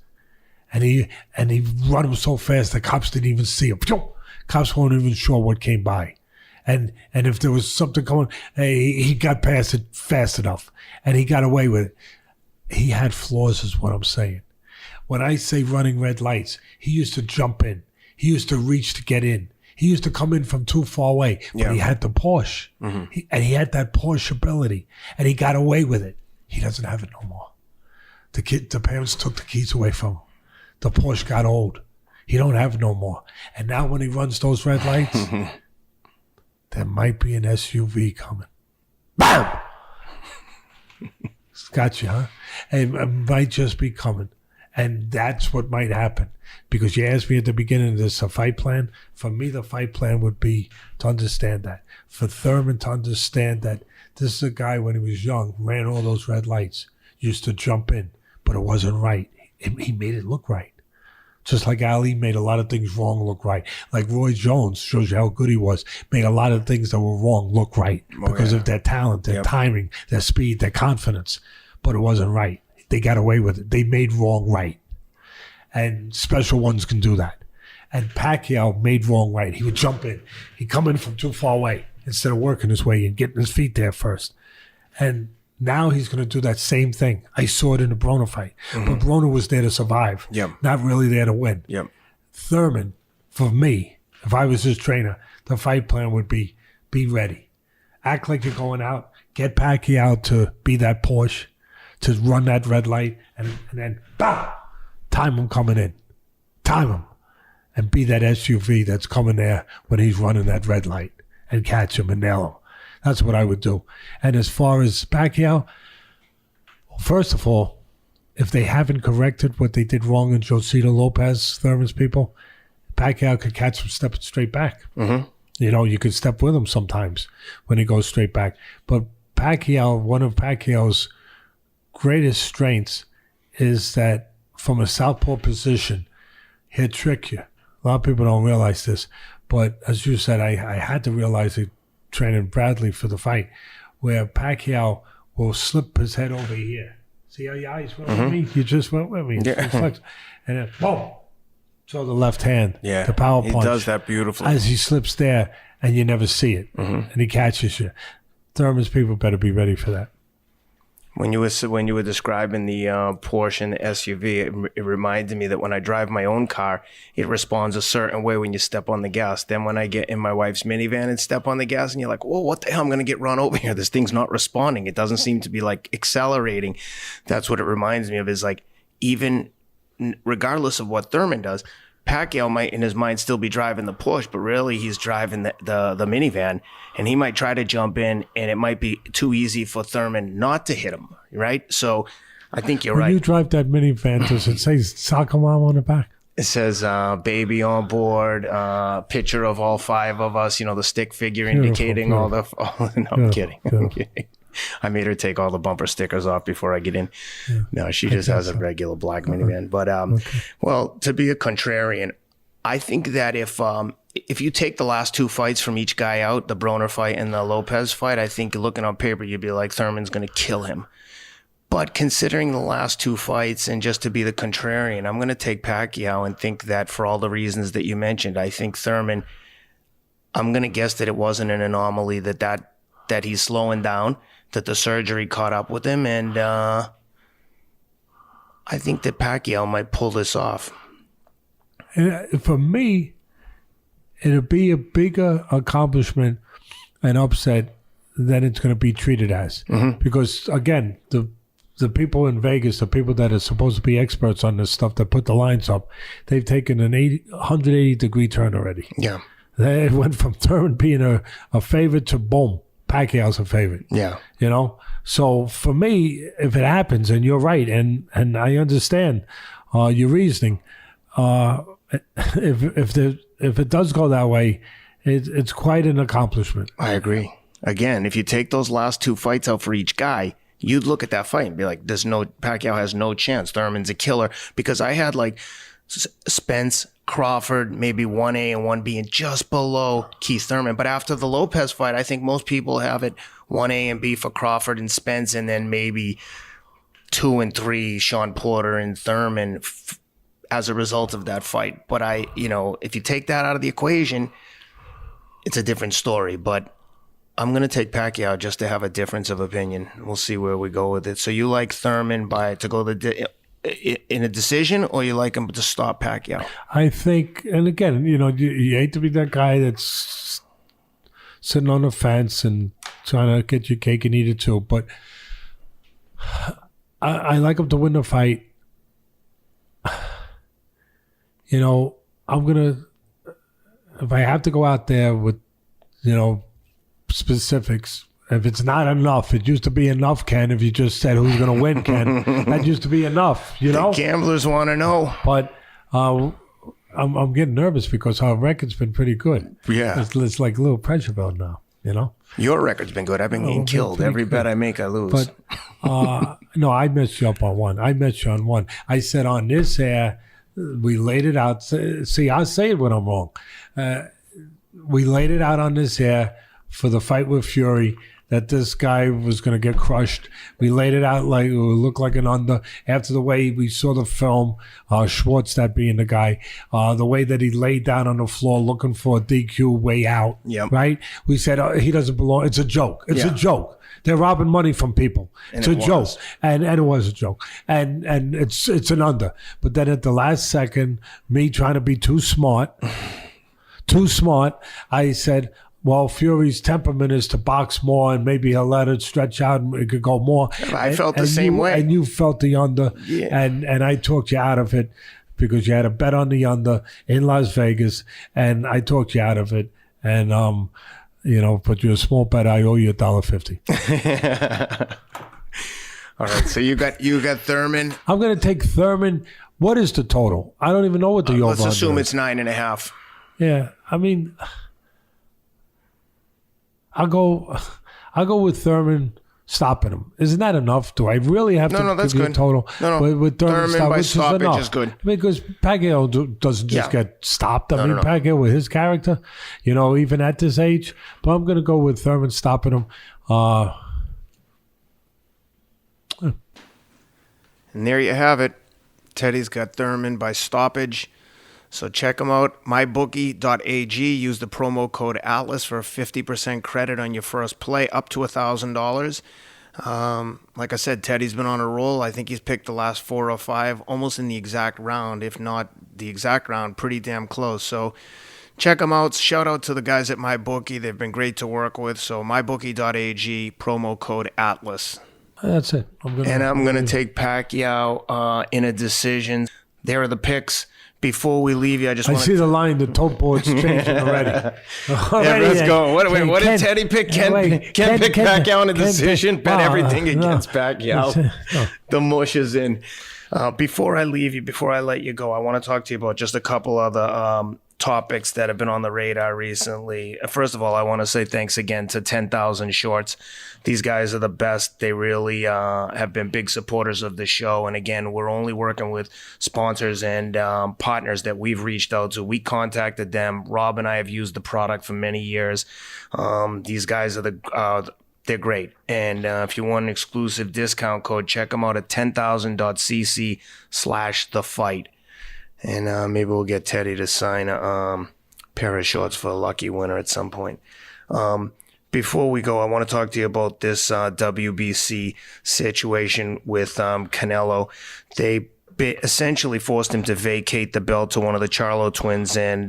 And he run them so fast the cops didn't even see him. Cops weren't even sure what came by. And if there was something coming, he got past it fast enough. And he got away with it. He had flaws, is what I'm saying. When I say running red lights, he used to jump in. He used to reach to get in. He used to come in from too far away, but he had the Porsche. Mm-hmm. He had that Porsche ability, and he got away with it. He doesn't have it no more. The parents took the keys away from him. The Porsche got old. He don't have no more. And now when he runs those red lights, there might be an SUV coming. Bam! It's got you, huh? And it might just be coming. And that's what might happen. Because you asked me at the beginning, this a fight plan? For me, the fight plan would be to understand that. For Thurman to understand that this is a guy when he was young, ran all those red lights, used to jump in, but it wasn't right. He made it look right. Just like Ali made a lot of things wrong look right. Like Roy Jones, shows you how good he was, made a lot of things that were wrong look right because of their talent, their timing, their speed, their confidence. But it wasn't right. They got away with it. They made wrong right. And special ones can do that. And Pacquiao made wrong right. He would jump in. He'd come in from too far away instead of working his way and getting his feet there first. And now he's going to do that same thing. I saw it in the Broner fight. But Broner was there to survive, not really there to win. Thurman, for me, if I was his trainer, the fight plan would be ready. Act like you're going out. Get Pacquiao to be that Porsche, to run that red light, and then, bam, time him coming in. Time him. And be that SUV that's coming there when he's running that red light and catch him and nail him. That's what I would do. And as far as Pacquiao, first of all, if they haven't corrected what they did wrong in Josito Lopez, Thurman's people, Pacquiao could catch him stepping straight back. You know, you could step with him sometimes when he goes straight back. But Pacquiao, one of Pacquiao's greatest strengths is that from a southpaw position, he'll trick you. A lot of people don't realize this. But as you said, I had to realize it training Bradley for the fight, where Pacquiao will slip his head over here. See how your eyes went with me? You just went with me. And then, boom, throw the left hand, the power punch. He does that beautifully. As he slips there, and you never see it, and he catches you. Thurman's people better be ready for that. When you were describing the Porsche and the SUV, it reminded me that when I drive my own car, it responds a certain way when you step on the gas. Then when I get in my wife's minivan and step on the gas, and you're like, "Whoa, what the hell? I'm going to get run over here. This thing's not responding. It doesn't seem to be like accelerating." That's what it reminds me of. Is like, even regardless of what Thurman does, Pacquiao might in his mind still be driving the Porsche, but really he's driving the minivan, and he might try to jump in, and it might be too easy for Thurman not to hit him, right? So I think you're right. When you drive that minivan, does it say soccer mom on the back? It says baby on board, picture of all five of us, you know, the stick figure indicating all the... no, I'm kidding. I'm kidding. I made her take all the bumper stickers off before I get in. No, she just has a regular black minivan. But, well, to be a contrarian, I think that if you take the last two fights from each guy out, the Broner fight and the Lopez fight, I think looking on paper, you'd be like, Thurman's going to kill him. But considering the last two fights and just to be the contrarian, I'm going to take Pacquiao and think that for all the reasons that you mentioned, I think Thurman, I'm going to guess that it wasn't an anomaly, that he's slowing down, that the surgery caught up with him, and I think that Pacquiao might pull this off. And for me, it'll be a bigger accomplishment and upset than it's going to be treated as. Because, again, the people in Vegas, the people that are supposed to be experts on this stuff that put the lines up, they've taken an 180-degree turn already. Yeah. They went from Thurman being a favorite to boom, Pacquiao's a favorite. Yeah. You know? So for me, if it happens, and you're right, and I understand your reasoning, if it does go that way, it's quite an accomplishment. I agree. Again, if you take those last two fights out for each guy, you'd look at that fight and be like, Pacquiao has no chance. Thurman's a killer. Because I had like Spence, Crawford, maybe 1A and 1B, and just below Keith Thurman. But after the Lopez fight, I think most people have it 1A and B for Crawford and Spence, and then maybe 2 and 3, Sean Porter and Thurman as a result of that fight. But if you take that out of the equation, it's a different story. But I'm going to take Pacquiao just to have a difference of opinion. We'll see where we go with it. So you like Thurman to go in a decision, or you like him to stop Pacquiao? I think, and again, you hate to be that guy that's sitting on the fence and trying to get your cake and eat it too, but I like him to win the fight. I'm gonna, if I have to go out there with, specifics. If it's not enough, it used to be enough, Ken. If you just said who's going to win, Ken, that used to be enough. The gamblers want to know. But I'm getting nervous because our record's been pretty good. Yeah, it's like a little pressure belt now. Your record's been good. I've been getting killed. Every bet I make, I lose. But no, I messed you up on one. I messed you on one. I said on this air, we laid it out. See, I'll say it when I'm wrong. We laid it out on this air for the fight with Fury, that this guy was going to get crushed. We laid it out like it looked like an under. After the way we saw the film, Schwartz, that being the guy, the way that he laid down on the floor looking for a DQ way out, right? We said, he doesn't belong. It's a joke. It's a joke. They're robbing money from people. It's a joke. And it was a joke. And it's an under. But then at the last second, me trying to be too smart, I said, well, Fury's temperament is to box more, and maybe he'll let it stretch out and it could go more. I felt the same way. And you felt the under. Yeah. And I talked you out of it because you had a bet on the under in Las Vegas, and I talked you out of it. And, but you're a small bet. I owe you $1.50. All right, so you got Thurman. I'm going to take Thurman. What is the total? I don't even know what the over-under is. Let's assume it's 9.5. Yeah, I mean, I'll go with Thurman stopping him. Isn't that enough? Do I really have to that's give you good. a total? No. With Thurman by stoppage is good. Because Pacquiao doesn't just get stopped. I mean, Pacquiao with his character, even at this age. But I'm going to go with Thurman stopping him. And there you have it. Teddy's got Thurman by stoppage. So check them out, mybookie.ag. Use the promo code ATLAS for a 50% credit on your first play, up to $1,000. Like I said, Teddy's been on a roll. I think he's picked the last 4 or 5, almost in the exact round, if not the exact round, pretty damn close. So check them out. Shout out to the guys at MyBookie. They've been great to work with. So mybookie.ag, promo code ATLAS. That's it. I'm going to take Pacquiao in a decision. There are the picks. Before we leave you, I see the line. The top board's changing already. Let's go. What did Teddy pick? Ken pick Pacquiao in a decision. Bet everything against Pacquiao. The mush is in. Before I leave you, before I let you go, I want to talk to you about just a couple other topics that have been on the radar recently. First of all, I want to say thanks again to 10,000 Shorts. These guys are the best. They really have been big supporters of the show. And again, we're only working with sponsors and partners that we've reached out to. We contacted them. Rob and I have used the product for many years. These guys are they're great. And if you want an exclusive discount code, check them out at 10,000.cc/thefight. And maybe we'll get Teddy to sign a pair of shorts for a lucky winner at some point. Before we go, I want to talk to you about this WBC situation with Canelo. They essentially forced him to vacate the belt to one of the Charlo twins, and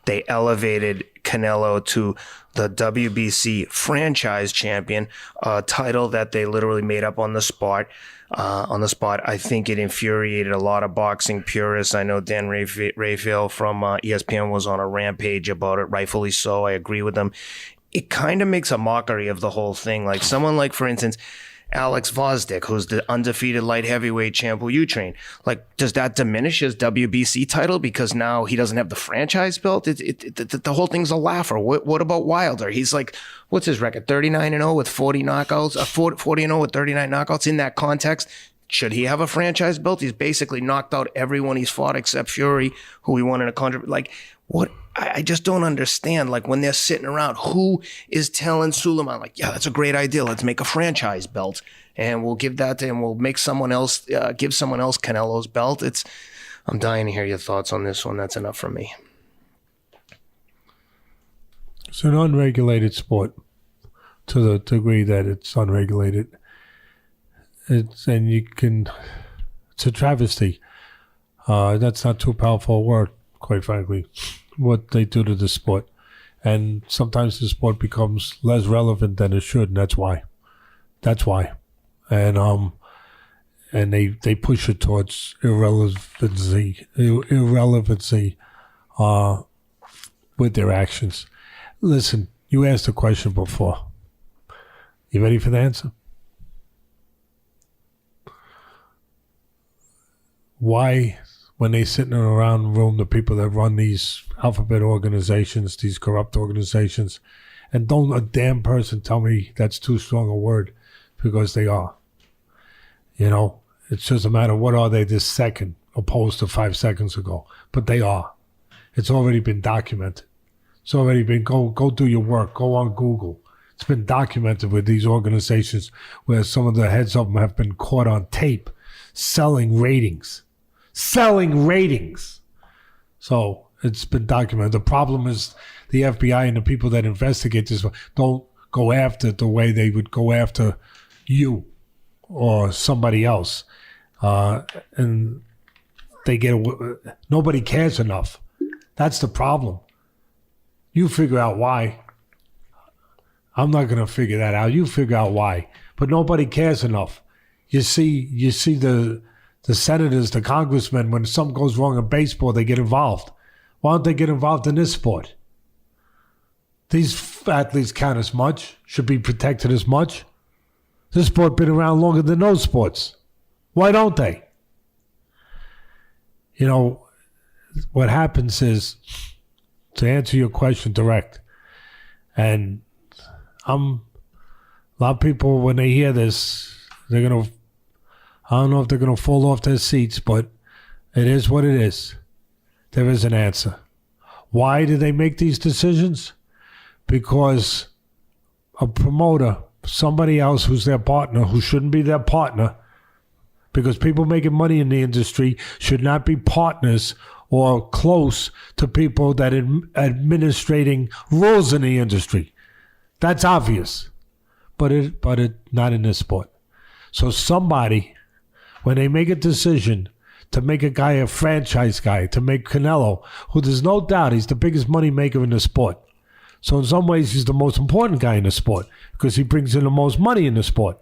they elevated Canelo to the WBC Franchise Champion, a title that they literally made up on the spot. I think it infuriated a lot of boxing purists. I know Dan Raphael from ESPN was on a rampage about it, rightfully so. I agree with him. It kind of makes a mockery of the whole thing. Like someone like, for instance, Alex Vosdick, who's the undefeated light heavyweight champ who you train. Like, does that diminish his WBC title because now he doesn't have the franchise belt? The whole thing's a laugher. What about Wilder? He's like, what's his record? 39-0 with 40 knockouts, 40-0 with 39 knockouts. In that context, should he have a franchise belt? He's basically knocked out everyone he's fought except Fury, who he won in a contract. Like, what? I just don't understand. Like, when they're sitting around, who is telling Suleiman, like, yeah, that's a great idea. Let's make a franchise belt, and we'll give that to him. We'll make someone else, give someone else Canelo's belt. I'm dying to hear your thoughts on this one. That's enough for me. It's an unregulated sport to the degree that it's unregulated. It's a travesty. That's not too powerful a word, quite frankly, what they do to the sport. And sometimes the sport becomes less relevant than it should, and that's why. And and they push it towards irrelevancy with their actions. Listen, you asked a question before. You ready for the answer? Why, when they sitting around the room, the people that run these alphabet organizations, these corrupt organizations, and don't a damn person tell me that's too strong a word, because they are. You know, it's just a matter of what are they this second opposed to 5 seconds ago. But they are. It's already been documented. It's already been, go do your work. Go on Google. It's been documented with these organizations where some of the heads of them have been caught on tape selling ratings. Selling ratings. So it's been documented. The problem is the FBI and the people that investigate this don't go after it the way they would go after you or somebody else. And they get, nobody cares enough. That's the problem. You figure out why. I'm not going to figure that out. You figure out why. But nobody cares enough. You see the senators, the congressmen, when something goes wrong in baseball, they get involved. Why don't they get involved in this sport? These athletes count as much, should be protected as much. This sport been around longer than those sports. Why don't they? You know, what happens is, to answer your question direct, and a lot of people, when they hear this, they're going to, I don't know if they're going to fall off their seats, but it is what it is. There is an answer. Why do they make these decisions? Because a promoter, somebody else who's their partner, who shouldn't be their partner, because people making money in the industry should not be partners or close to people that administrating rules in the industry. That's obvious, but it not in this sport. So somebody, when they make a decision to make a guy a franchise guy, to make Canelo, who there's no doubt he's the biggest money maker in the sport. So in some ways he's the most important guy in the sport because he brings in the most money in the sport.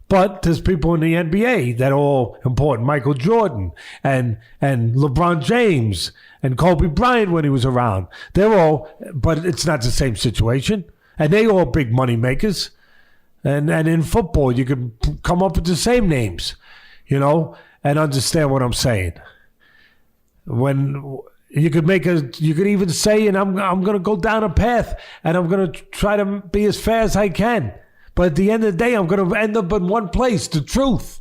But there's people in the NBA that are all important. Michael Jordan and LeBron James and Kobe Bryant when he was around. They're all, but it's not the same situation. And they all big money makers. And in football, you can come up with the same names, you know, and understand what I'm saying. When you could you could even say, and I'm going to go down a path and I'm going to try to be as fair as I can. But at the end of the day, I'm going to end up in one place, the truth.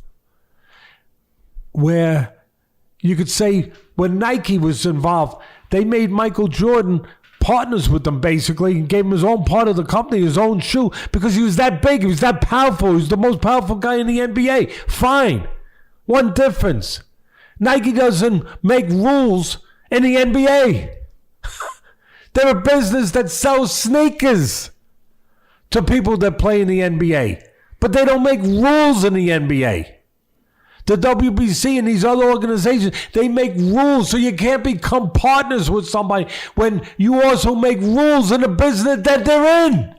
Where you could say when Nike was involved, they made Michael Jordan partners with them, basically, and gave him his own part of the company, his own shoe, because he was that big, he was that powerful, he was the most powerful guy in the NBA. Fine. One difference. Nike doesn't make rules in the NBA. They're a business that sells sneakers to people that play in the NBA. But they don't make rules in the NBA. The WBC and these other organizations, they make rules so you can't become partners with somebody when you also make rules in the business that they're in.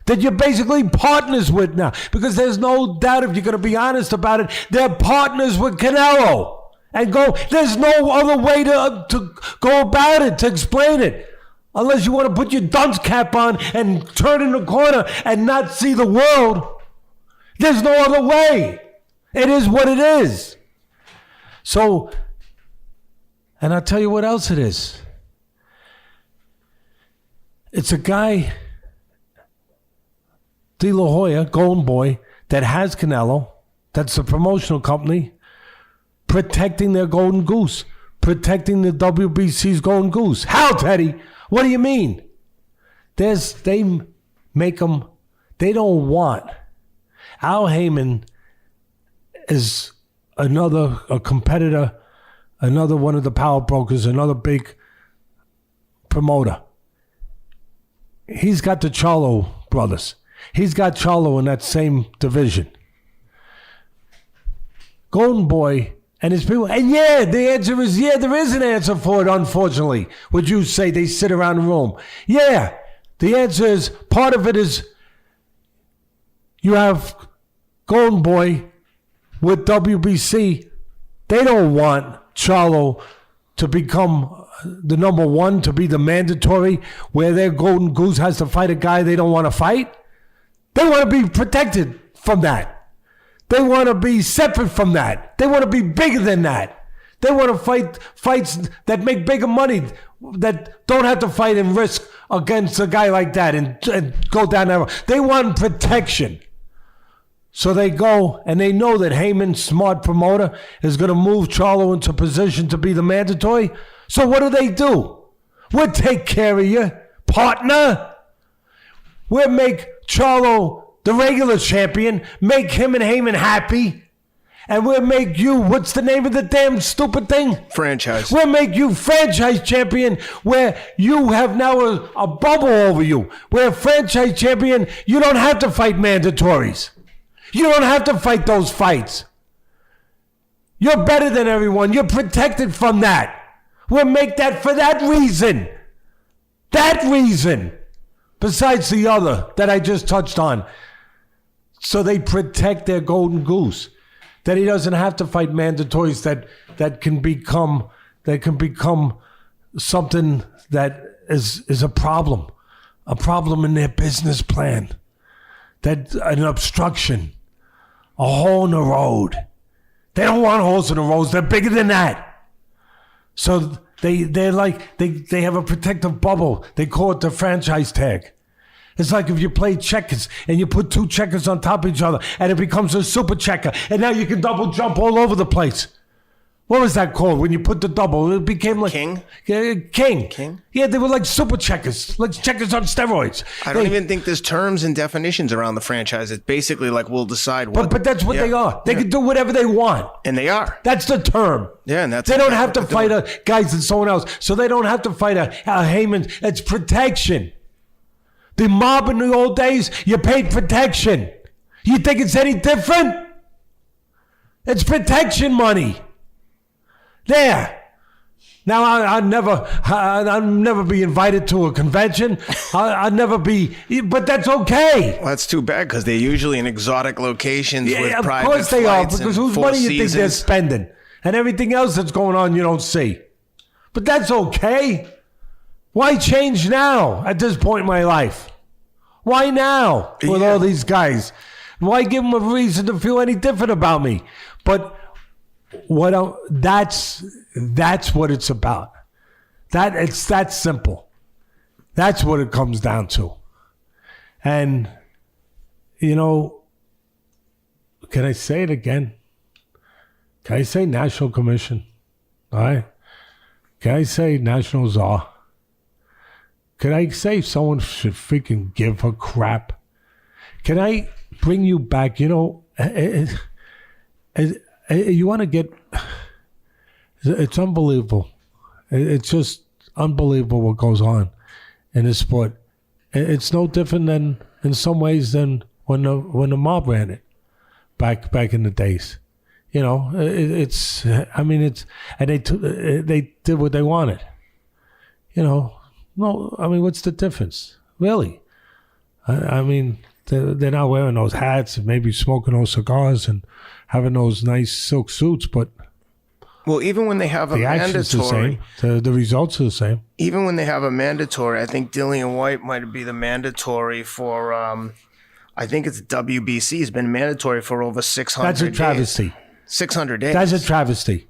That you're basically partners with now. Because there's no doubt, if you're going to be honest about it, they're partners with Canelo. And there's no other way to go about it, to explain it. Unless you want to put your dunce cap on and turn in the corner and not see the world. There's no other way. It is what it is. So, and I'll tell you what else it is. It's a guy, De La Hoya, Golden Boy, that has Canelo. That's the promotional company protecting their golden goose, protecting the WBC's golden goose. How, Teddy? What do you mean? They make them, they don't want. Al Heyman is a competitor, another one of the power brokers, another big promoter. He's got the Charlo brothers. He's got Charlo in that same division. Golden Boy and his people, and yeah, the answer is yeah, there is an answer for it, unfortunately. Would you say they sit around the room? Yeah, the answer is, part of it is you have Golden Boy with WBC, they don't want Charlo to become the number one, to be the mandatory, where their golden goose has to fight a guy they don't want to fight. They want to be protected from that. They want to be separate from that. They want to be bigger than that. They want to fight fights that make bigger money, that don't have to fight and risk against a guy like that and go down that road. They want protection. So they go, and they know that Heyman, smart promoter, is going to move Charlo into position to be the mandatory. So what do? We'll take care of you, partner. We'll make Charlo the regular champion, make him and Heyman happy, and we'll make you, what's the name of the damn stupid thing? Franchise. We'll make you franchise champion, where you have now a bubble over you. Where franchise champion, you don't have to fight mandatories. You don't have to fight those fights. You're better than everyone. You're protected from that. We'll make that for that reason. That reason. Besides the other that I just touched on. So they protect their golden goose. That he doesn't have to fight mandatories that can become something that is a problem in their business plan. That an obstruction. A hole in the road. They don't want holes in the roads. They're bigger than that. So they have a protective bubble. They call it the franchise tag. It's like if you play checkers and you put two checkers on top of each other and it becomes a super checker, and now you can double jump all over the place. What was that called when you put the double? It became like King? King. Yeah, they were like super checkers, like checkers on steroids. I don't even think there's terms and definitions around the franchise. It's basically like we'll decide what. But that's what they are. They can do whatever they want. And they are. That's the term. Yeah, and that's. They don't have to fight guys and someone else. So they don't have to fight a Heyman. It's protection. The mob in the old days, you paid protection. You think it's any different? It's protection money. There. Now I'll never be invited to a convention. I'll never be, but that's okay. Well, that's too bad because they're usually in exotic locations with private flights. Of course they are, because whose money you think they're seasons. spending, and everything else that's going on you don't see. But that's okay. Why change now at this point in my life? Why now with all these guys? Why give them a reason to feel any different about me? But that's what it's about. It's that simple. That's what it comes down to. And can I say it again? Can I say National Commission? All right. Can I say National Czar? Can I say someone should freaking give a crap? Can I bring you back? You want to get... It's unbelievable. It's just unbelievable what goes on in this sport. It's no different than, in some ways, than when the mob ran it back in the days. And they did what they wanted. No, what's the difference? Really? They're not wearing those hats and maybe smoking those cigars and having those nice silk suits, but well, even when they have a mandatory, the results are the same. Even when they have a mandatory, I think Dillian White might be the mandatory for. I think it's WBC. Has been mandatory for over 600 days. That's a travesty. 600 days. That's a travesty.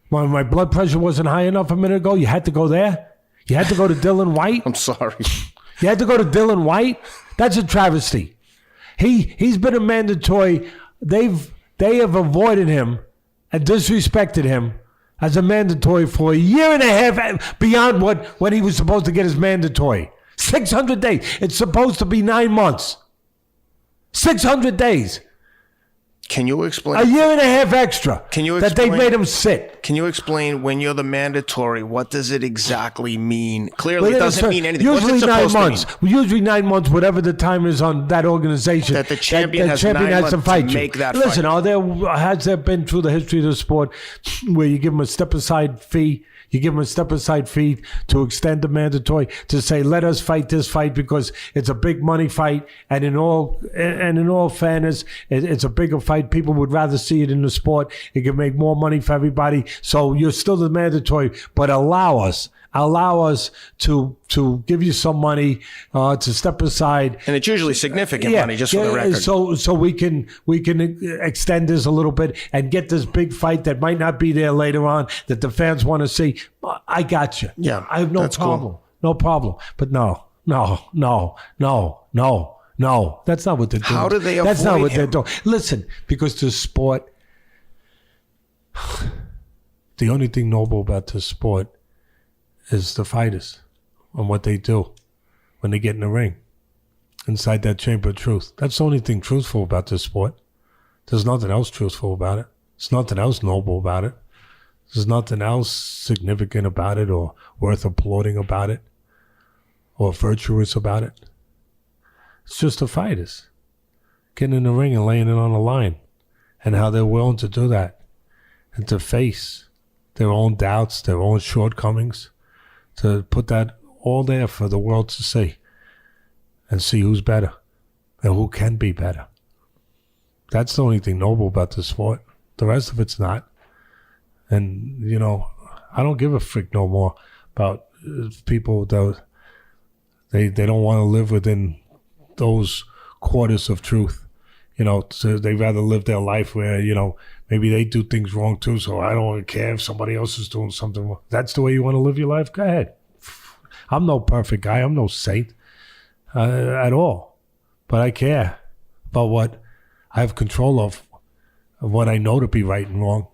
When my blood pressure wasn't high enough a minute ago, you had to go there. You had to go to Dillian White. I'm sorry. You had to go to Dillian White. That's a travesty. He's been a mandatory. They have avoided him and disrespected him as a mandatory for a year and a half beyond when he was supposed to get his mandatory. 600 days. It's supposed to be 9 months. 600 days. Can you explain? A year and a half extra. Can you explain? That they made him sit. Can you explain when you're the mandatory, what does it exactly mean? Clearly, it doesn't mean anything. Usually What's it 9 supposed months. to mean? Usually 9 months, whatever the time is on that organization. That the champion has 9 months to fight to make that Listen, fight. has there been through the history of the sport where you give them a step-aside fee? You give them a step-aside fee to extend the mandatory, to say, let us fight this fight because it's a big money fight, and in all fairness, it's a bigger fight fight. People would rather see it in the sport. It can make more money for everybody. So you're still the mandatory, but allow us to give you some money to step aside. And it's usually significant money, just for the record. So we can extend this a little bit and get this big fight that might not be there later on that the fans want to see. I got you. Yeah, I have no problem. Cool. No problem. But no. That's not what they're doing. How do they avoid That's not what him? they're doing. Listen, because the sport, the only thing noble about this sport is the fighters and what they do when they get in the ring, inside that chamber of truth. That's the only thing truthful about this sport. There's nothing else truthful about it. There's nothing else noble about it. There's nothing else significant about it or worth applauding about it or virtuous about it. It's just the fighters getting in the ring and laying it on the line and how they're willing to do that and to face their own doubts, their own shortcomings, to put that all there for the world to see and see who's better and who can be better. That's the only thing noble about the sport. The rest of it's not. And, you know, I don't give a frick no more about people that they don't want to live within those quarters of truth. You know, so they rather live their life where, you know, maybe they do things wrong too, so I don't care if somebody else is doing something wrong. That's the way you want to live your life? Go ahead. I'm no perfect guy. I'm no saint at all. But I care about what I have control of what I know to be right and wrong,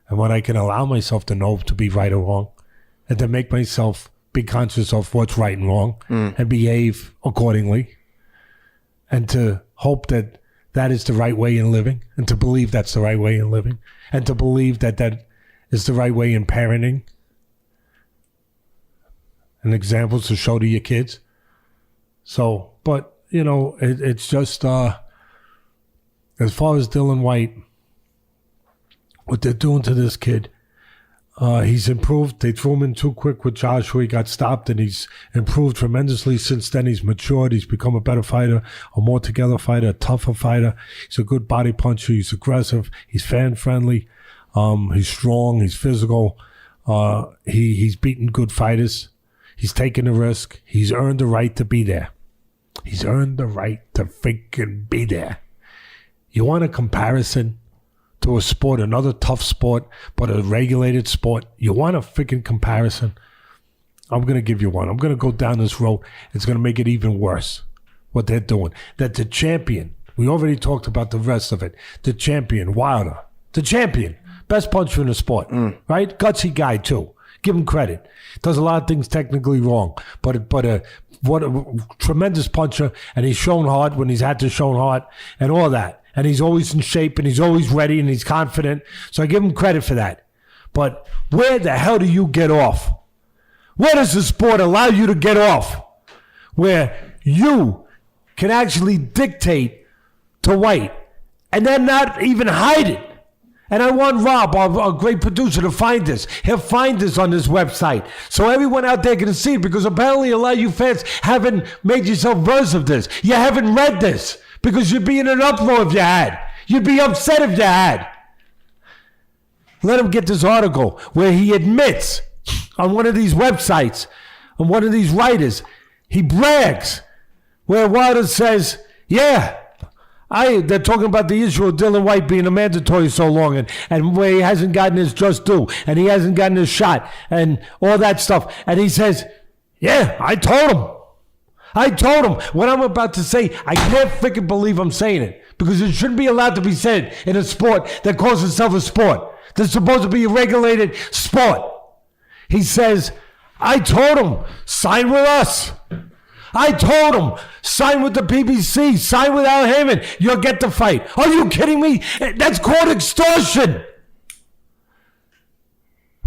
and what I can allow myself to know to be right or wrong, and to make myself be conscious of what's right and wrong and behave accordingly, and to hope that that is the right way in living, and to believe that's the right way in living, and to believe that that is the right way in parenting, and examples to show to your kids. So, but, you know, it's just, as far as Dillian White, what they're doing to this kid, he's improved. They threw him in too quick with Joshua. He got stopped, and he's improved tremendously since then. He's matured. He's become a better fighter, a more together fighter, a tougher fighter. He's a good body puncher. He's aggressive. He's fan-friendly. He's strong. He's physical. He's beaten good fighters. He's taken a risk. He's earned the right to be there. He's earned the right to freaking be there. You want a comparison to a sport, another tough sport, but a regulated sport? You want a freaking comparison? I'm going to give you one. I'm going to go down this road. It's going to make it even worse, what they're doing. That the champion, we already talked about the rest of it, the champion, Wilder, the champion, best puncher in the sport, right? Gutsy guy, too. Give him credit. Does a lot of things technically wrong, but what a tremendous puncher, and he's shown heart when he's had to show heart and all that. And he's always in shape, and he's always ready, and he's confident. So I give him credit for that. But where the hell do you get off? Where does the sport allow you to get off? Where you can actually dictate to White and then not even hide it. And I want Rob, our great producer, to find this. He'll find this on this website so everyone out there can see it, because apparently a lot of you fans haven't made yourself verse of this. You haven't read this because you'd be in an uproar if you had. You'd be upset if you had. Let him get this article where he admits on one of these websites, on one of these writers, he brags where Wilder says, yeah, they're talking about the issue of Dillian White being a mandatory so long, and where he hasn't gotten his just due, and he hasn't gotten his shot, and all that stuff. And he says, yeah, I told him. What I'm about to say, I can't freaking believe I'm saying it, because it shouldn't be allowed to be said in a sport that calls itself a sport. That's supposed to be a regulated sport. He says, I told him, sign with us. I told him, sign with the PBC, sign with Al Heyman, you'll get the fight. Are you kidding me? That's called extortion.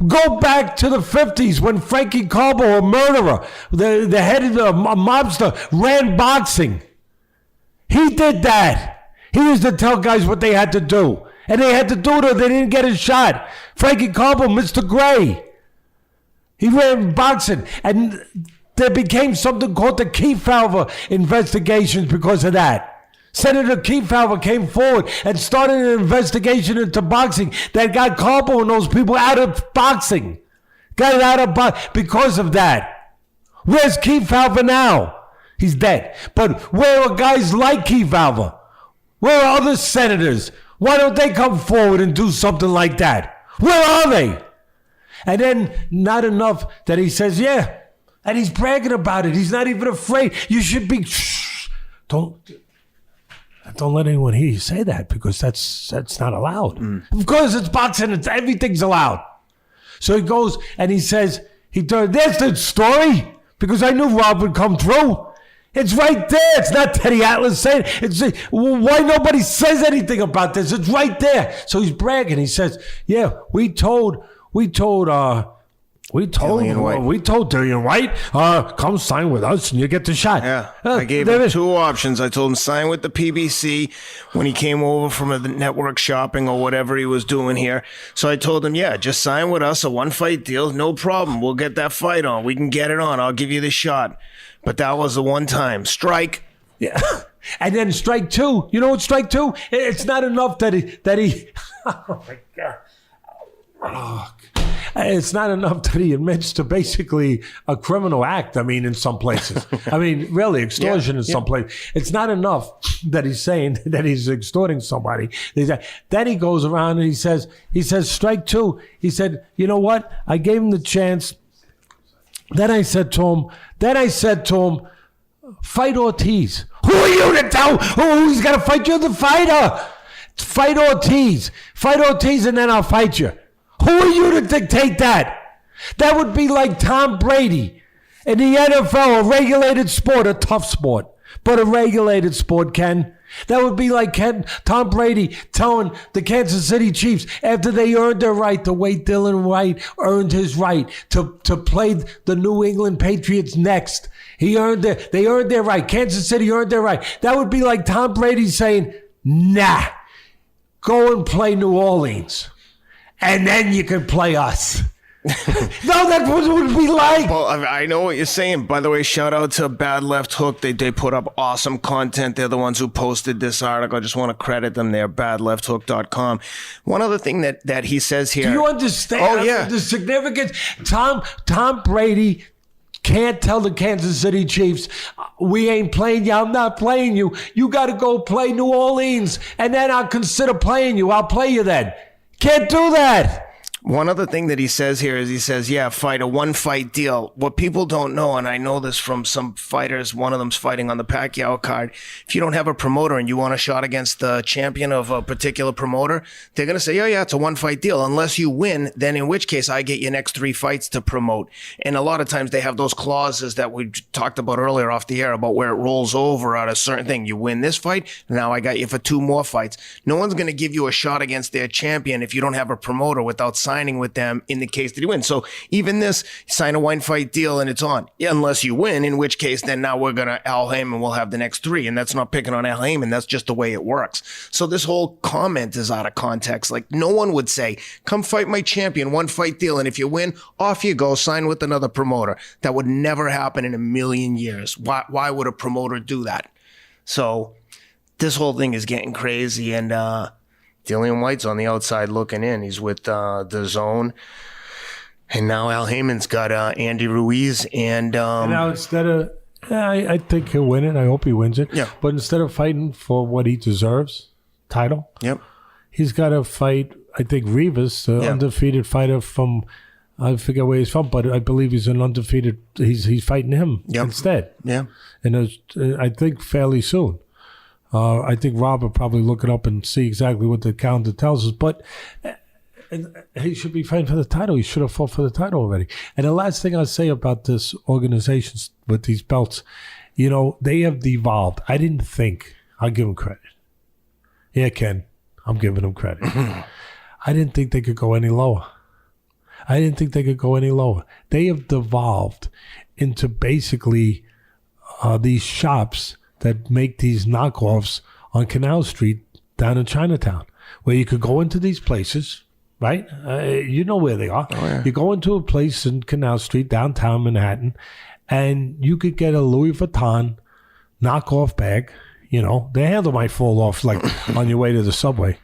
Go back to the 50s when Frankie Carbo, a murderer, the head of a mobster, ran boxing. He did that. He used to tell guys what they had to do. And they had to do it or they didn't get a shot. Frankie Carbo, Mr. Gray. He ran boxing. And there became something called the Keith Thurman investigations because of that. Senator Keith Thurman came forward and started an investigation into boxing that got Carbo and those people out of boxing. Got it out of boxing because of that. Where's Keith Thurman now? He's dead. But where are guys like Keith Thurman? Where are other senators? Why don't they come forward and do something like that? Where are they? And then not enough that he says, yeah, and he's bragging about it. He's not even afraid. You should be, Don't let anyone hear you say that, because that's not allowed. Of course, it's boxing. Everything's allowed. So he goes and he says, there's the story, because I knew Rob would come through. It's right there. It's not Teddy Atlas saying it. Why nobody says anything about this? It's right there. So he's bragging. He says, yeah, we told Dillian White, come sign with us and you get the shot. Yeah, I gave him two options. I told him sign with the PBC when he came over from the network shopping or whatever he was doing here. So I told him, yeah, just sign with us, a one-fight deal, no problem. We'll get that fight on. We can get it on. I'll give you the shot. But that was the one time. Strike. Yeah. And then strike two. You know what strike two? It's not enough that he oh my God. Oh, it's not enough that he admits to basically a criminal act. I mean, in some places. I mean, really, extortion in some places. It's not enough that he's saying that he's extorting somebody. Then he goes around and he says, strike two. He said, you know what? I gave him the chance. Then I said to him, fight Ortiz. Who are you to tell who's going to fight? You're the fighter. Fight Ortiz. Fight Ortiz and then I'll fight you. Who are you to dictate that? That would be like Tom Brady in the NFL, a regulated sport, a tough sport, but a regulated sport, Ken. That would be like Tom Brady telling the Kansas City Chiefs after they earned their right, the way Dillian White earned his right to play the New England Patriots next. They earned their right. Kansas City earned their right. That would be like Tom Brady saying, nah, go and play New Orleans. And then you can play us. No, that's what it would be like. Well, I know what you're saying. By the way, shout out to Bad Left Hook. They put up awesome content. They're the ones who posted this article. I just want to credit them there, badlefthook.com. One other thing that he says here. Do you understand the significance? Tom Brady can't tell the Kansas City Chiefs, we ain't playing you, I'm not playing you. You got to go play New Orleans, and then I'll consider playing you. I'll play you then. Can't do that. One other thing that he says here is he says, yeah, fight a one-fight deal. What people don't know, and I know this from some fighters, one of them's fighting on the Pacquiao card. If you don't have a promoter and you want a shot against the champion of a particular promoter, they're going to say, oh, yeah, it's a one-fight deal. Unless you win, then in which case I get your next 3 fights to promote. And a lot of times they have those clauses that we talked about earlier off the air about where it rolls over at a certain thing. You win this fight, now I got you for 2 more fights. No one's going to give you a shot against their champion if you don't have a promoter without signing with them in the case that you win. So even this, sign a one-fight deal and it's on. Yeah, unless you win, in which case then now we're going to Al Heyman will have the next 3. And that's not picking on Al Heyman. That's just the way it works. So this whole comment is out of context. Like no one would say, come fight my champion, one-fight deal. And if you win, off you go, sign with another promoter. That would never happen in a million years. Why would a promoter do that? So this whole thing is getting crazy. And, Dillian White's on the outside looking in. He's with the Zone. And now Al Heyman's got Andy Ruiz. And now instead of, I think he'll win it. I hope he wins it. Yeah. But instead of fighting for what he deserves, title, he's got to fight, I think, Rivas, the undefeated fighter from, I forget where he's from, but I believe he's an undefeated, he's fighting him instead. Yeah. And I think fairly soon. I think Rob will probably look it up and see exactly what the calendar tells us. But he should be fighting for the title. He should have fought for the title already. And the last thing I'll say about this organization with these belts, you know, they have devolved. I didn't think, I'll give them credit. Yeah, Ken, I'm giving them credit. I didn't think they could go any lower. They have devolved into basically these shops that make these knockoffs on Canal Street down in Chinatown, where you could go into these places, right? You know where they are. Oh, yeah. You go into a place in Canal Street, downtown Manhattan, and you could get a Louis Vuitton knockoff bag, You know, the handle might fall off like on your way to the subway.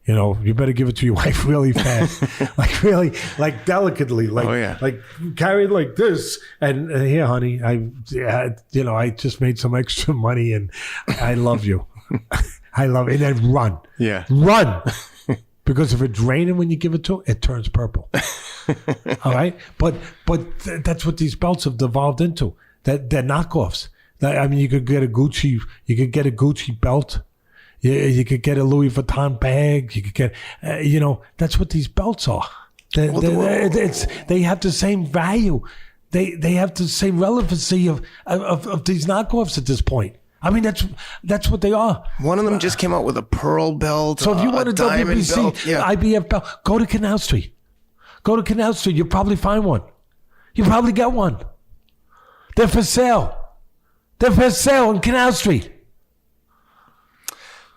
You know, you better give it to your wife really fast, like really, like delicately, like like carry it like this. And here, honey, I just made some extra money, and I love you. I love it. And then run, run, because if it's raining when you give it to it turns purple. All right, but that's what these belts have devolved into. That they're knockoffs. I mean, you could get a Gucci belt. You could get a Louis Vuitton bag. You could get, that's what these belts are. They have the same value. They have the same relevancy of these knockoffs at this point. I mean, that's what they are. One of them just came out with a pearl belt. So if you want a WBC, belt, IBF belt, go to Canal Street. Go to Canal Street. You'll probably find one. You'll probably get one. They're for sale. They're for sale on Canal Street.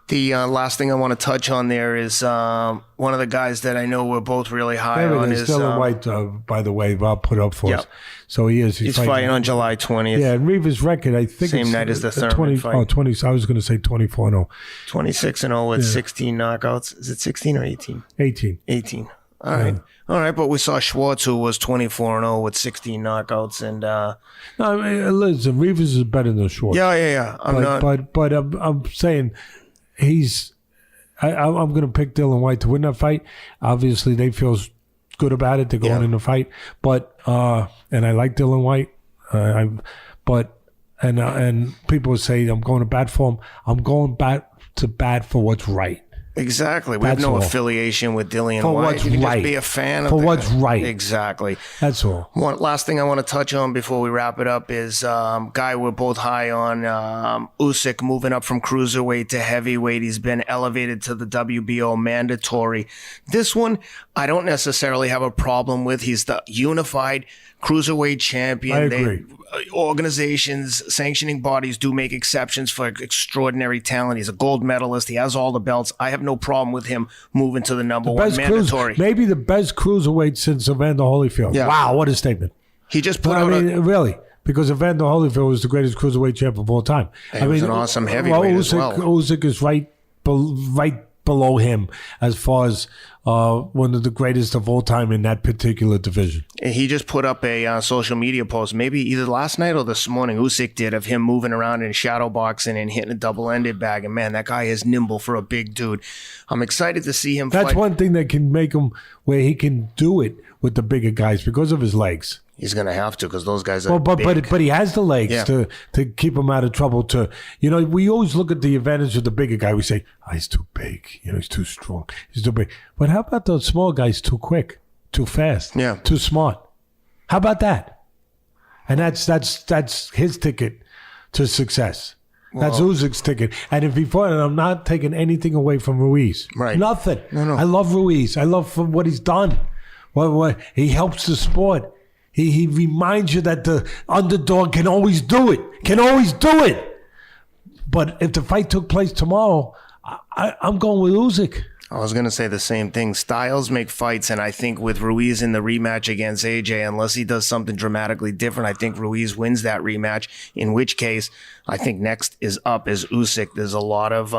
The last thing I want to touch on there is one of the guys that I know we're both really high on is Dillian White, by the way, Bob put up for us. So he is. He's fighting on July 20th. Yeah, and Reva's record, I think same night as the Thurman fight. Oh, 20. I was going to say 24-0. 26-0 with 16 knockouts. Is it 16 or 18? 18. 18. All right. All right, but we saw Schwartz, who was 24-0 with 16 knockouts, and no, I mean, listen, Rivas is better than Schwartz. Yeah. But I'm saying I'm going to pick Dillian White to win that fight. Obviously, they feel good about it. They're going in the fight, but and I like Dillian White. And people say I'm going to bat for him. I'm going to bat for what's right. Exactly. We have no affiliation with Dillian White. You can just be a fan of what's right. Exactly. That's all. One last thing I want to touch on before we wrap it up is guy we're both high on, Usyk, moving up from cruiserweight to heavyweight. He's been elevated to the WBO mandatory. This one, I don't necessarily have a problem with. He's the unified cruiserweight champion. I agree. Organizations, sanctioning bodies do make exceptions for extraordinary talent. He's a gold medalist. He has all the belts. I have no problem with him moving to the number one mandatory. Maybe the best cruiserweight since Evander Holyfield. Yeah. Wow, what a statement. He just put out really, because Evander Holyfield was the greatest cruiserweight champ of all time. He was an awesome heavyweight as well. Usyk is right below him as far as one of the greatest of all time in that particular division. He just put up a social media post, maybe either last night or this morning, Usyk did, of him moving around in shadow boxing and hitting a double-ended bag. And man, that guy is nimble for a big dude. I'm excited to see him fight. That's one thing that can make him where he can do it with the bigger guys because of his legs. He's going to have to because those guys are big. But he has the legs to keep him out of trouble. We always look at the advantage of the bigger guy. We say, he's too big. He's too strong. He's too big. But how about the small guys too quick, too fast, too smart? How about that? And that's his ticket to success. Well, that's Usyk's ticket. And if he fought, and I'm not taking anything away from Ruiz. Right. Nothing. No. I love Ruiz. I love what he's done. What he helps the sport. He reminds you that the underdog can always do it. But if the fight took place tomorrow, I'm going with Usyk. I was going to say the same thing. Styles make fights, and I think with Ruiz in the rematch against AJ, unless he does something dramatically different, I think Ruiz wins that rematch, in which case I think next is Usyk. There's a lot of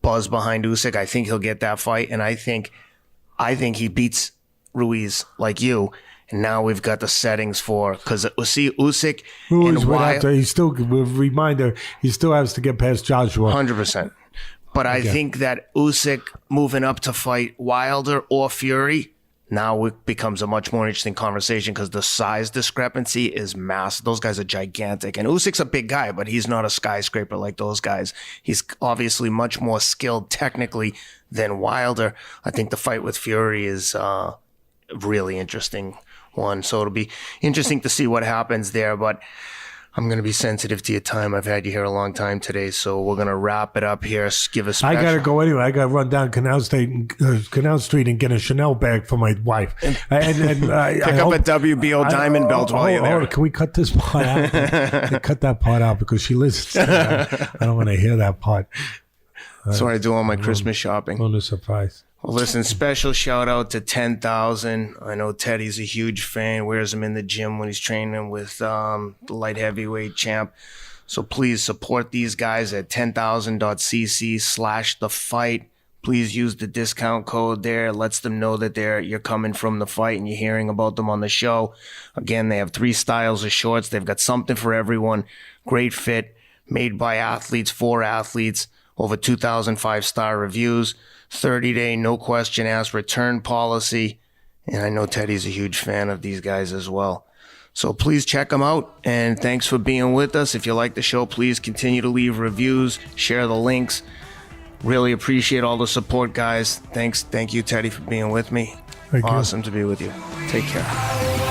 buzz behind Usyk. I think he'll get that fight, and I think he beats Ruiz like you. And now we've got the settings for, because see Usyk and Wilder. He still, reminder, he still has to get past Joshua. 100%. But I think that Usyk moving up to fight Wilder or Fury, now it becomes a much more interesting conversation because the size discrepancy is massive. Those guys are gigantic. And Usyk's a big guy, but he's not a skyscraper like those guys. He's obviously much more skilled technically than Wilder. I think the fight with Fury is really interesting one. So it'll be interesting to see what happens there, but I'm going to be sensitive to your time. I've had you here a long time today, so we're going to wrap it up here. Give us. I got to go anyway. I got to run down Canal Street and get a Chanel bag for my wife. And pick up a WBO diamond belt while you're there. Can we cut this part out? Cut that part out because she listens. I don't want to hear that part. That's what I do on my Christmas shopping. On the surprise. Well, listen, special shout out to 10,000. I know Teddy's a huge fan, wears him in the gym when he's training with the light heavyweight champ. So please support these guys at 10,000.cc/thefight. Please use the discount code there. It lets them know that you're coming from the fight and you're hearing about them on the show. Again, they have 3 styles of shorts. They've got something for everyone. Great fit, made by athletes, for athletes. Over 2,000 5-star reviews. 30-day, no question asked return policy. And I know Teddy's a huge fan of these guys as well. So please check them out. And thanks for being with us. If you like the show, please continue to leave reviews, share the links. Really appreciate all the support, guys. Thank you, Teddy, for being with me. Thank you. Awesome to be with you. Take care.